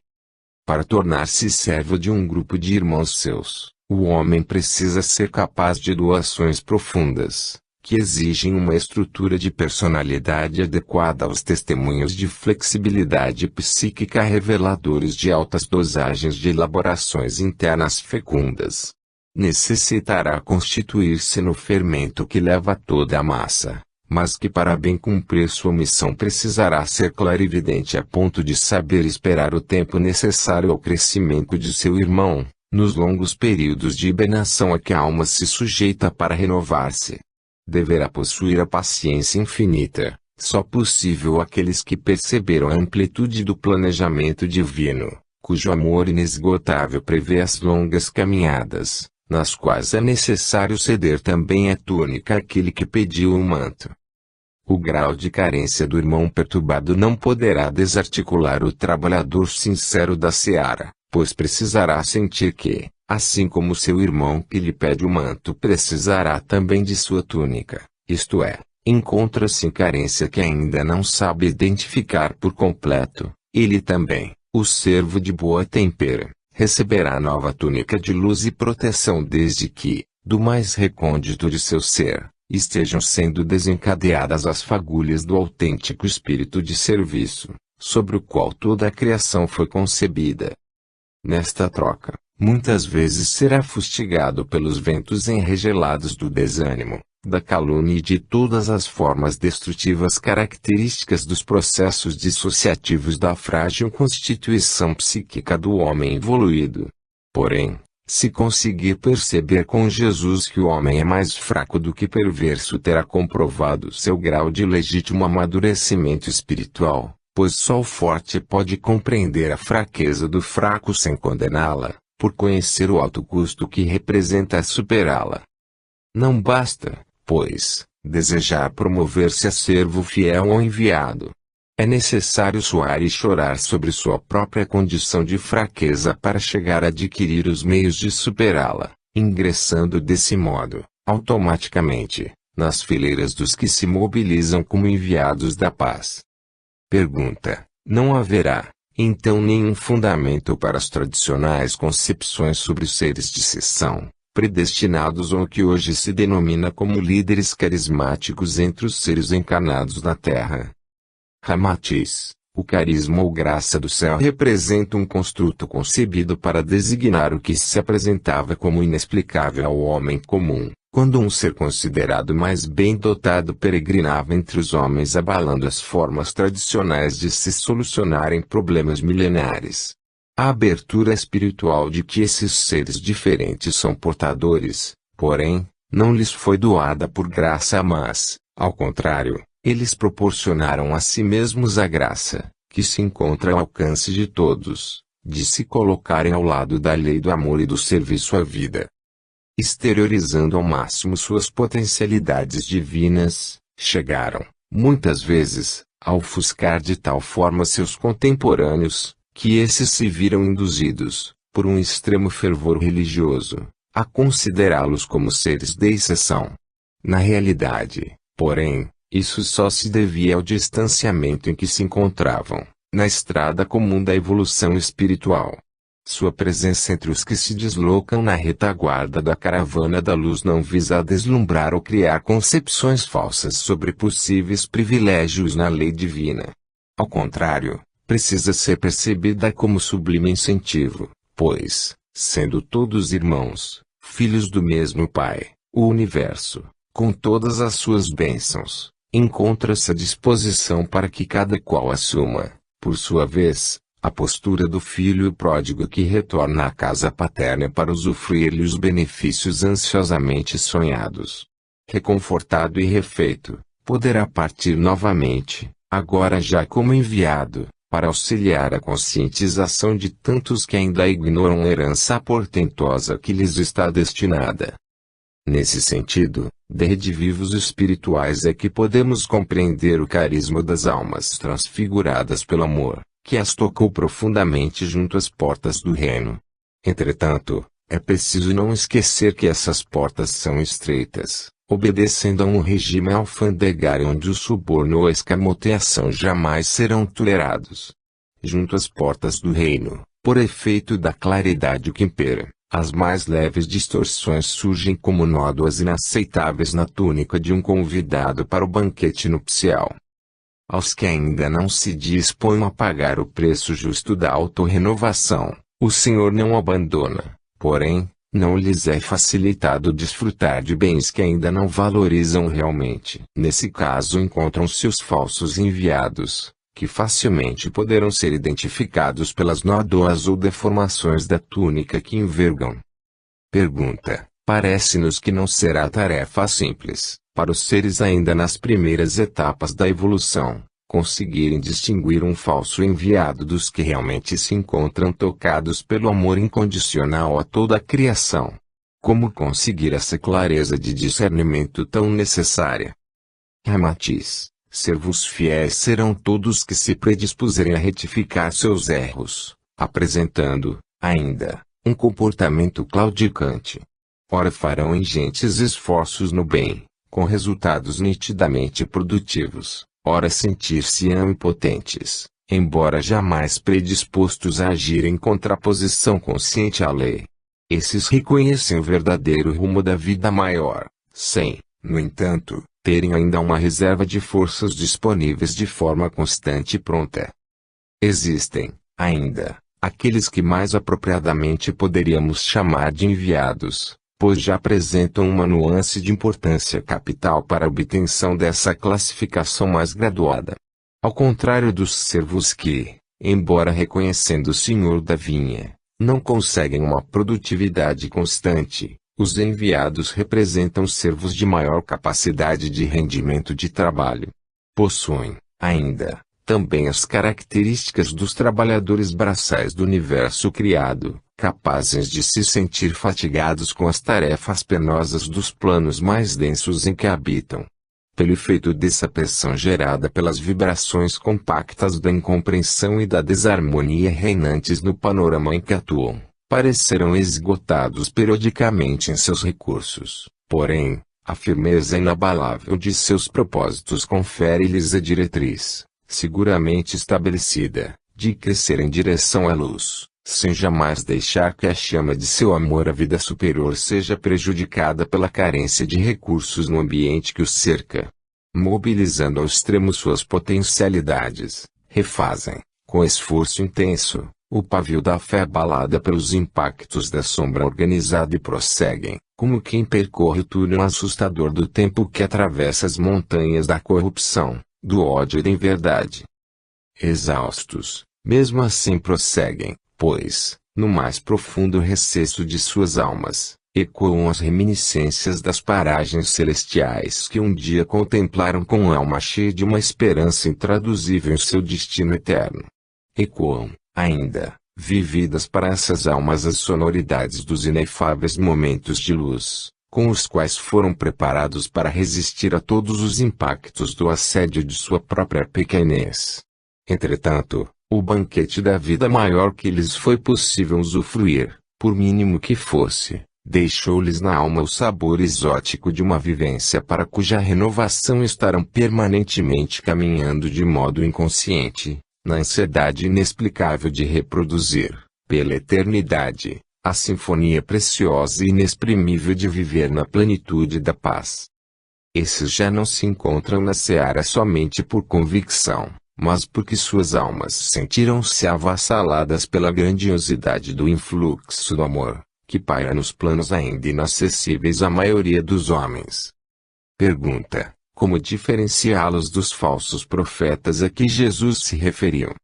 Para tornar-se servo de um grupo de irmãos seus, o homem precisa ser capaz de doações profundas, que exigem uma estrutura de personalidade adequada aos testemunhos de flexibilidade psíquica reveladores de altas dosagens de elaborações internas fecundas. Necessitará constituir-se no fermento que leva toda a massa, mas que para bem cumprir sua missão precisará ser clarividente a ponto de saber esperar o tempo necessário ao crescimento de seu irmão, nos longos períodos de hibernação a que a alma se sujeita para renovar-se. Deverá possuir a paciência infinita, só possível àqueles que perceberam a amplitude do planejamento divino, cujo amor inesgotável prevê as longas caminhadas, nas quais é necessário ceder também a túnica àquele que pediu o manto. O grau de carência do irmão perturbado não poderá desarticular o trabalhador sincero da seara, pois precisará sentir que, assim como seu irmão que lhe pede o manto precisará também de sua túnica, isto é, encontra-se em carência que ainda não sabe identificar por completo, ele também, o servo de boa tempera, receberá nova túnica de luz e proteção desde que, do mais recôndito de seu ser, estejam sendo desencadeadas as fagulhas do autêntico espírito de serviço, sobre o qual toda a criação foi concebida. Nesta troca, muitas vezes será fustigado pelos ventos enregelados do desânimo, da calúnia e de todas as formas destrutivas características dos processos dissociativos da frágil constituição psíquica do homem evoluído. Porém, se conseguir perceber com Jesus que o homem é mais fraco do que perverso, terá comprovado seu grau de legítimo amadurecimento espiritual, pois só o forte pode compreender a fraqueza do fraco sem condená-la, por conhecer o alto custo que representa superá-la. Não basta, pois, desejar promover-se a servo fiel ou enviado. É necessário suar e chorar sobre sua própria condição de fraqueza para chegar a adquirir os meios de superá-la, ingressando desse modo, automaticamente, nas fileiras dos que se mobilizam como enviados da paz. Pergunta: não haverá, então, nenhum fundamento para as tradicionais concepções sobre os seres de seção, predestinados ao que hoje se denomina como líderes carismáticos entre os seres encarnados na Terra? Ramatiz, o carisma ou graça do céu representa um construto concebido para designar o que se apresentava como inexplicável ao homem comum, quando um ser considerado mais bem dotado peregrinava entre os homens abalando as formas tradicionais de se solucionarem problemas milenares. A abertura espiritual de que esses seres diferentes são portadores, porém, não lhes foi doada por graça, mas, ao contrário, eles proporcionaram a si mesmos a graça, que se encontra ao alcance de todos, de se colocarem ao lado da lei do amor e do serviço à vida. Exteriorizando ao máximo suas potencialidades divinas, chegaram, muitas vezes, a ofuscar de tal forma seus contemporâneos, que esses se viram induzidos, por um extremo fervor religioso, a considerá-los como seres de exceção. Na realidade, porém, isso só se devia ao distanciamento em que se encontravam, na estrada comum da evolução espiritual. Sua presença entre os que se deslocam na retaguarda da caravana da luz não visa deslumbrar ou criar concepções falsas sobre possíveis privilégios na lei divina. Ao contrário, precisa ser percebida como sublime incentivo, pois, sendo todos irmãos, filhos do mesmo Pai, o universo, com todas as suas bênçãos, encontra-se à disposição para que cada qual assuma, por sua vez, a postura do filho pródigo que retorna à casa paterna para usufruir-lhe os benefícios ansiosamente sonhados. Reconfortado e refeito, poderá partir novamente, agora já como enviado, para auxiliar a conscientização de tantos que ainda ignoram a herança portentosa que lhes está destinada. Nesse sentido, de redivivos espirituais é que podemos compreender o carisma das almas transfiguradas pelo amor, que as tocou profundamente junto às portas do reino. Entretanto, é preciso não esquecer que essas portas são estreitas, obedecendo a um regime alfandegário onde o suborno ou a escamoteação jamais serão tolerados. Junto às portas do reino, por efeito da claridade que impera, as mais leves distorções surgem como nódoas inaceitáveis na túnica de um convidado para o banquete nupcial. Aos que ainda não se dispõem a pagar o preço justo da autorrenovação, o Senhor não abandona, porém, não lhes é facilitado desfrutar de bens que ainda não valorizam realmente. Nesse caso encontram-se os falsos enviados, que facilmente poderão ser identificados pelas nódoas ou deformações da túnica que envergam. Pergunta: parece-nos que não será tarefa simples, para os seres ainda nas primeiras etapas da evolução, conseguirem distinguir um falso enviado dos que realmente se encontram tocados pelo amor incondicional a toda a criação. Como conseguir essa clareza de discernimento tão necessária? Ramatiz, servos fiéis serão todos que se predispuserem a retificar seus erros, apresentando, ainda, um comportamento claudicante. Ora farão ingentes esforços no bem, com resultados nitidamente produtivos, ora sentir-se-ão impotentes, embora jamais predispostos a agir em contraposição consciente à lei. Esses reconhecem o verdadeiro rumo da vida maior, sem, no entanto, terem ainda uma reserva de forças disponíveis de forma constante e pronta. Existem, ainda, aqueles que mais apropriadamente poderíamos chamar de enviados, pois já apresentam uma nuance de importância capital para a obtenção dessa classificação mais graduada. Ao contrário dos servos que, embora reconhecendo o senhor da vinha, não conseguem uma produtividade constante, os enviados representam servos de maior capacidade de rendimento de trabalho. Possuem, ainda, também as características dos trabalhadores braçais do universo criado, capazes de se sentir fatigados com as tarefas penosas dos planos mais densos em que habitam. Pelo efeito dessa pressão gerada pelas vibrações compactas da incompreensão e da desarmonia reinantes no panorama em que atuam, parecerão esgotados periodicamente em seus recursos, porém, a firmeza inabalável de seus propósitos confere-lhes a diretriz, seguramente estabelecida, de crescer em direção à luz, sem jamais deixar que a chama de seu amor à vida superior seja prejudicada pela carência de recursos no ambiente que os cerca. Mobilizando ao extremo suas potencialidades, refazem, com esforço intenso, o pavio da fé abalada pelos impactos da sombra organizada e prosseguem, como quem percorre o túnel assustador do tempo que atravessa as montanhas da corrupção, do ódio e da inverdade. Exaustos, mesmo assim prosseguem, pois, no mais profundo recesso de suas almas, ecoam as reminiscências das paragens celestiais que um dia contemplaram com alma cheia de uma esperança intraduzível em seu destino eterno. Ecoam, ainda, vividas para essas almas as sonoridades dos inefáveis momentos de luz, com os quais foram preparados para resistir a todos os impactos do assédio de sua própria pequenez. Entretanto, o banquete da vida maior que lhes foi possível usufruir, por mínimo que fosse, deixou-lhes na alma o sabor exótico de uma vivência para cuja renovação estarão permanentemente caminhando de modo inconsciente, na ansiedade inexplicável de reproduzir, pela eternidade, a sinfonia preciosa e inexprimível de viver na plenitude da paz. Esses já não se encontram na seara somente por convicção, mas porque suas almas sentiram-se avassaladas pela grandiosidade do influxo do amor, que paira nos planos ainda inacessíveis à maioria dos homens. Pergunta: como diferenciá-los dos falsos profetas a que Jesus se referiu?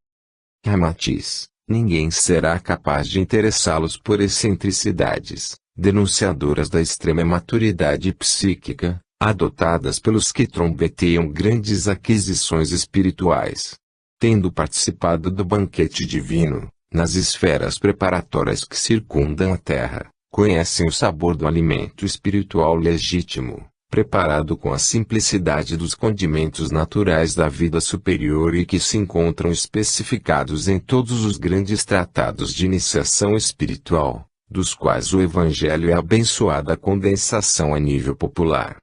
Ramatiz: ninguém será capaz de interessá-los por excentricidades, denunciadoras da extrema maturidade psíquica, adotadas pelos que trombeteiam grandes aquisições espirituais. Tendo participado do banquete divino, nas esferas preparatórias que circundam a terra, conhecem o sabor do alimento espiritual legítimo, preparado com a simplicidade dos condimentos naturais da vida superior e que se encontram especificados em todos os grandes tratados de iniciação espiritual, dos quais o Evangelho é a abençoada condensação a nível popular.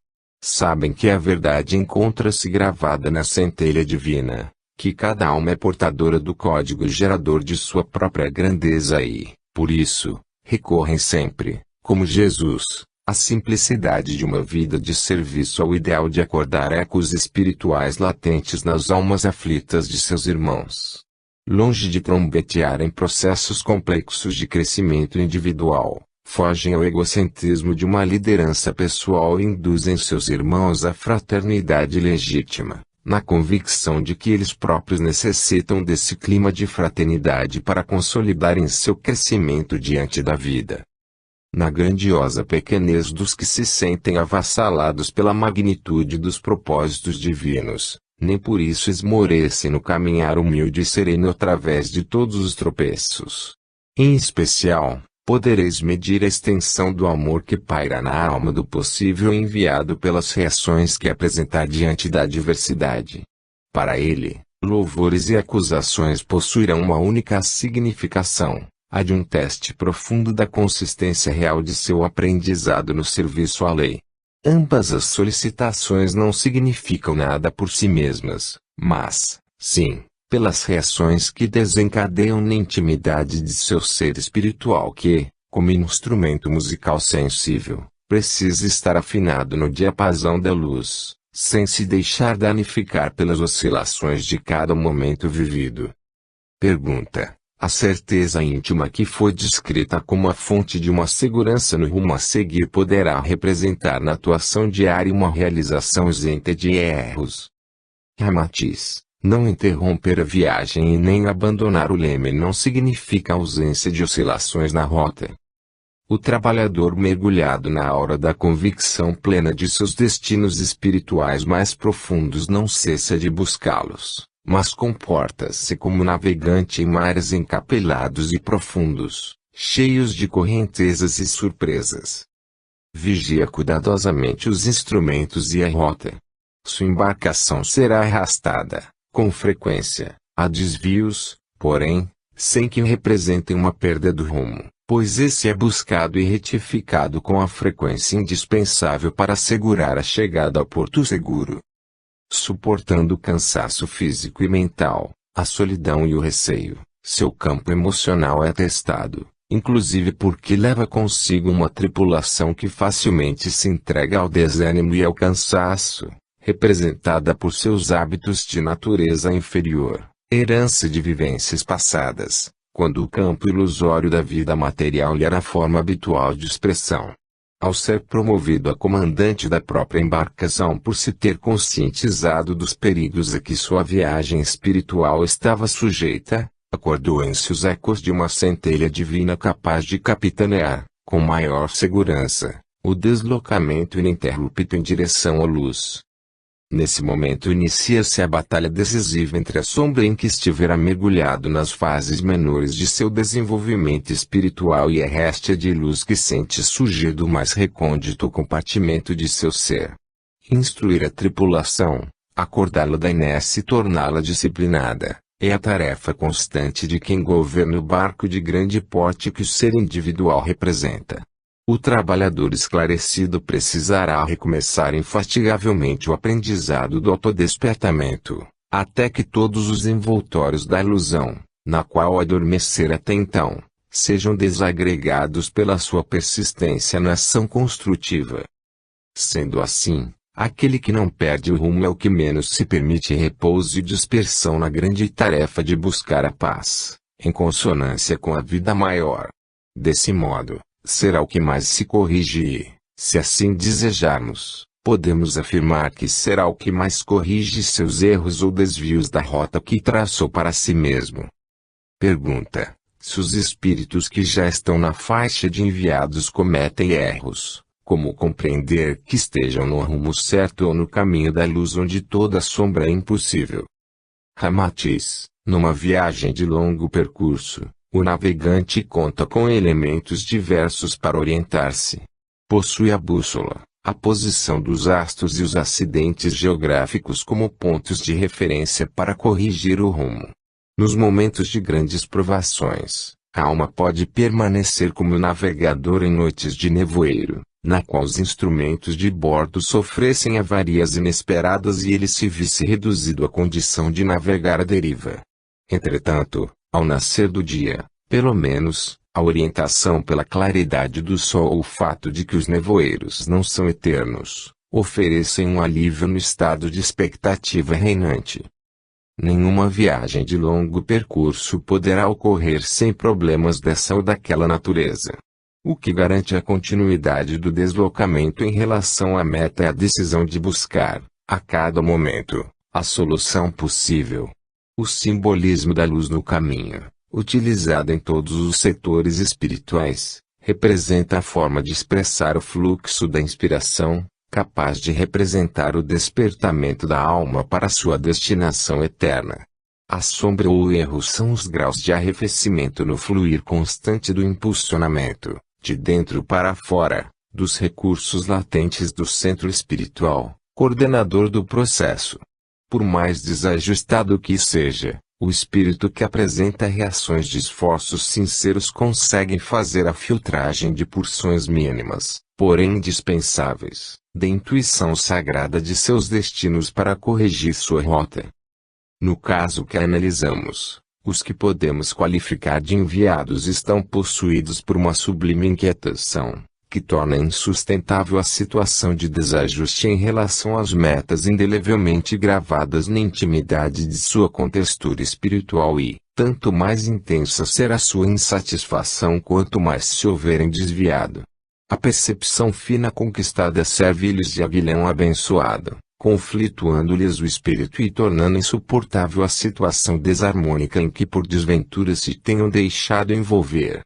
Sabem que a verdade encontra-se gravada na centelha divina, que cada alma é portadora do código gerador de sua própria grandeza e, por isso, recorrem sempre, como Jesus, à simplicidade de uma vida de serviço ao ideal de acordar ecos espirituais latentes nas almas aflitas de seus irmãos. Longe de trombetear em processos complexos de crescimento individual, fogem ao egocentrismo de uma liderança pessoal e induzem seus irmãos à fraternidade legítima, na convicção de que eles próprios necessitam desse clima de fraternidade para consolidarem seu crescimento diante da vida. Na grandiosa pequenez dos que se sentem avassalados pela magnitude dos propósitos divinos, nem por isso esmorecem no caminhar humilde e sereno através de todos os tropeços. Em especial, podereis medir a extensão do amor que paira na alma do possível enviado pelas reações que apresentar diante da adversidade. Para ele, louvores e acusações possuirão uma única significação, a de um teste profundo da consistência real de seu aprendizado no serviço à lei. Ambas as solicitações não significam nada por si mesmas, mas, sim, pelas reações que desencadeiam na intimidade de seu ser espiritual que, como instrumento musical sensível, precisa estar afinado no diapasão da luz, sem se deixar danificar pelas oscilações de cada momento vivido. Pergunta: a certeza íntima que foi descrita como a fonte de uma segurança no rumo a seguir poderá representar na atuação diária uma realização isenta de erros? Ramatiz: não interromper a viagem e nem abandonar o leme não significa ausência de oscilações na rota. O trabalhador mergulhado na aura da convicção plena de seus destinos espirituais mais profundos não cessa de buscá-los, mas comporta-se como navegante em mares encapelados e profundos, cheios de correntezas e surpresas. Vigia cuidadosamente os instrumentos e a rota. Sua embarcação será arrastada, com frequência, a desvios, porém, sem que representem uma perda do rumo, pois esse é buscado e retificado com a frequência indispensável para assegurar a chegada ao porto seguro. Suportando o cansaço físico e mental, a solidão e o receio, seu campo emocional é testado, inclusive porque leva consigo uma tripulação que facilmente se entrega ao desânimo e ao cansaço, representada por seus hábitos de natureza inferior, herança de vivências passadas, quando o campo ilusório da vida material lhe era a forma habitual de expressão. Ao ser promovido a comandante da própria embarcação por se ter conscientizado dos perigos a que sua viagem espiritual estava sujeita, acordou-em-se os ecos de uma centelha divina capaz de capitanear, com maior segurança, o deslocamento ininterrupto em direção à luz. Nesse momento inicia-se a batalha decisiva entre a sombra em que estivera mergulhado nas fases menores de seu desenvolvimento espiritual e a réstia de luz que sente surgir do mais recôndito compartimento de seu ser. Instruir a tripulação, acordá-la da inércia e torná-la disciplinada, é a tarefa constante de quem governa o barco de grande porte que o ser individual representa. O trabalhador esclarecido precisará recomeçar infatigavelmente o aprendizado do autodespertamento, até que todos os envoltórios da ilusão, na qual adormecera até então, sejam desagregados pela sua persistência na ação construtiva. Sendo assim, aquele que não perde o rumo é o que menos se permite repouso e dispersão na grande tarefa de buscar a paz, em consonância com a vida maior. Desse modo, será o que mais se corrige e, se assim desejarmos, podemos afirmar que será o que mais corrige seus erros ou desvios da rota que traçou para si mesmo. Pergunta: se os espíritos que já estão na faixa de enviados cometem erros, como compreender que estejam no rumo certo ou no caminho da luz onde toda sombra é impossível? Ramatiz: numa viagem de longo percurso, o navegante conta com elementos diversos para orientar-se. Possui a bússola, a posição dos astros e os acidentes geográficos como pontos de referência para corrigir o rumo. Nos momentos de grandes provações, a alma pode permanecer como navegador em noites de nevoeiro, na qual os instrumentos de bordo sofressem avarias inesperadas e ele se visse reduzido à condição de navegar à deriva. Entretanto, ao nascer do dia, pelo menos, a orientação pela claridade do sol ou o fato de que os nevoeiros não são eternos, oferecem um alívio no estado de expectativa reinante. Nenhuma viagem de longo percurso poderá ocorrer sem problemas dessa ou daquela natureza. O que garante a continuidade do deslocamento em relação à meta é a decisão de buscar, a cada momento, a solução possível. O simbolismo da luz no caminho, utilizado em todos os setores espirituais, representa a forma de expressar o fluxo da inspiração, capaz de representar o despertamento da alma para sua destinação eterna. A sombra ou o erro são os graus de arrefecimento no fluir constante do impulsionamento, de dentro para fora, dos recursos latentes do centro espiritual, coordenador do processo. Por mais desajustado que seja, o espírito que apresenta reações de esforços sinceros consegue fazer a filtragem de porções mínimas, porém indispensáveis, da intuição sagrada de seus destinos para corrigir sua rota. No caso que analisamos, os que podemos qualificar de enviados estão possuídos por uma sublime inquietação, que torna insustentável a situação de desajuste em relação às metas indelevelmente gravadas na intimidade de sua contextura espiritual e, tanto mais intensa será sua insatisfação quanto mais se houverem desviado. A percepção fina conquistada serve-lhes de aguilhão abençoado, conflituando-lhes o espírito e tornando insuportável a situação desarmônica em que por desventura se tenham deixado envolver.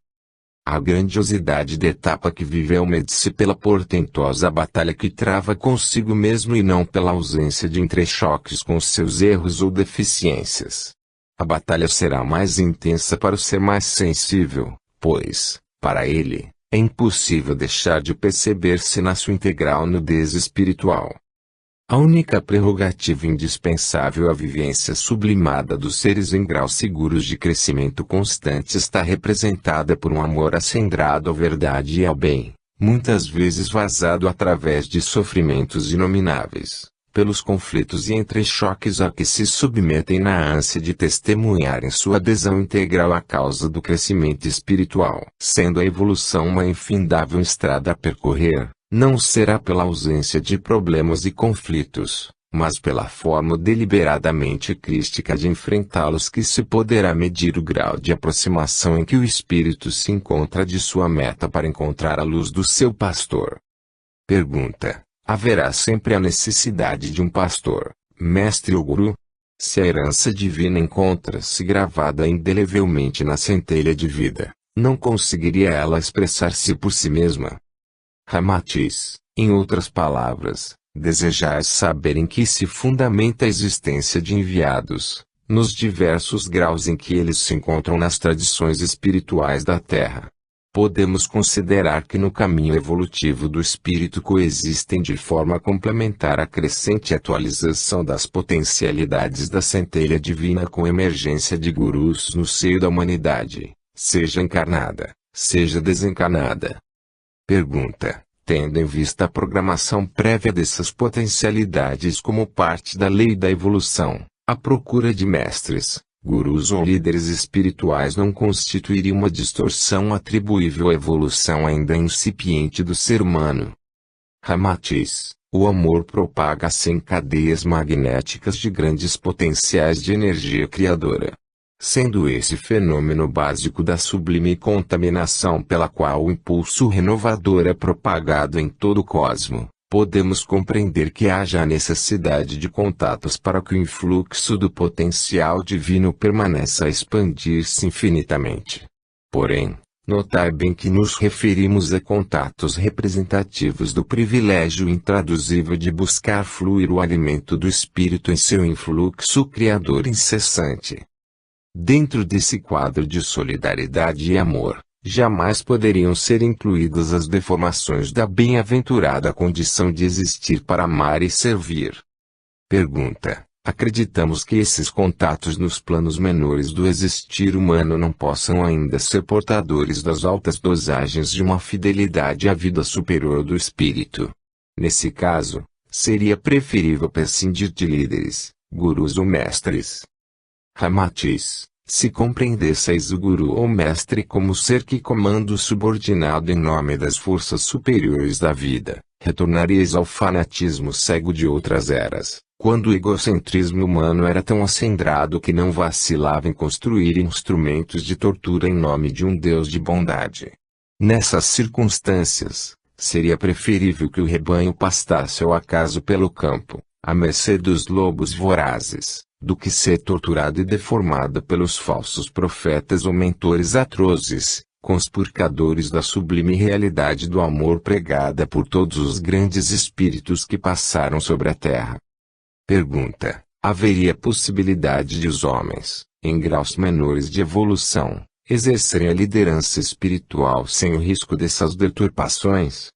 A grandiosidade da etapa que viveu mede-se pela portentosa batalha que trava consigo mesmo e não pela ausência de entrechoques com seus erros ou deficiências. A batalha será mais intensa para o ser mais sensível, pois, para ele, é impossível deixar de perceber-se na sua integral nudez espiritual. A única prerrogativa indispensável à vivência sublimada dos seres em graus seguros de crescimento constante está representada por um amor acendrado à verdade e ao bem, muitas vezes vazado através de sofrimentos inomináveis, pelos conflitos e entrechoques a que se submetem na ânsia de testemunharem sua adesão integral à causa do crescimento espiritual. Sendo a evolução uma infindável estrada a percorrer, não será pela ausência de problemas e conflitos, mas pela forma deliberadamente crística de enfrentá-los que se poderá medir o grau de aproximação em que o espírito se encontra de sua meta para encontrar a luz do seu pastor. Pergunta: haverá sempre a necessidade de um pastor, mestre ou guru? Se a herança divina encontra-se gravada indelevelmente na centelha de vida, não conseguiria ela expressar-se por si mesma? Ramatiz, em outras palavras, desejais saber em que se fundamenta a existência de enviados, nos diversos graus em que eles se encontram nas tradições espirituais da Terra. Podemos considerar que no caminho evolutivo do espírito coexistem de forma complementar a crescente atualização das potencialidades da centelha divina com emergência de gurus no seio da humanidade, seja encarnada, seja desencarnada. Pergunta: tendo em vista a programação prévia dessas potencialidades como parte da lei da evolução, a procura de mestres, gurus ou líderes espirituais não constituiria uma distorção atribuível à evolução ainda incipiente do ser humano? Ramatiz: o amor propaga-se em cadeias magnéticas de grandes potenciais de energia criadora. Sendo esse fenômeno básico da sublime contaminação pela qual o impulso renovador é propagado em todo o cosmo, podemos compreender que haja a necessidade de contatos para que o influxo do potencial divino permaneça a expandir-se infinitamente. Porém, notai bem que nos referimos a contatos representativos do privilégio intraduzível de buscar fluir o alimento do espírito em seu influxo criador incessante. Dentro desse quadro de solidariedade e amor, jamais poderiam ser incluídas as deformações da bem-aventurada condição de existir para amar e servir. Pergunta: acreditamos que esses contatos nos planos menores do existir humano não possam ainda ser portadores das altas dosagens de uma fidelidade à vida superior do espírito? Nesse caso, seria preferível prescindir de líderes, gurus ou mestres. Ramatiz: se compreendesseis o guru ou mestre como ser que comanda o subordinado em nome das forças superiores da vida, retornaríeis ao fanatismo cego de outras eras, quando o egocentrismo humano era tão acendrado que não vacilava em construir instrumentos de tortura em nome de um Deus de bondade. Nessas circunstâncias, seria preferível que o rebanho pastasse ao acaso pelo campo, à mercê dos lobos vorazes, do que ser torturado e deformado pelos falsos profetas ou mentores atrozes, conspurcadores da sublime realidade do amor pregada por todos os grandes espíritos que passaram sobre a terra. Pergunta: haveria possibilidade de os homens, em graus menores de evolução, exercerem a liderança espiritual sem o risco dessas deturpações.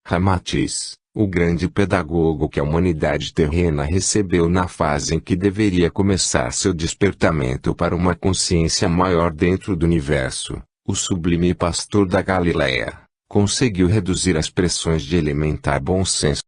Ramatiz, o grande pedagogo que a humanidade terrena recebeu na fase em que deveria começar seu despertamento para uma consciência maior dentro do universo, o sublime pastor da Galileia, conseguiu reduzir as pressões de elementar bom senso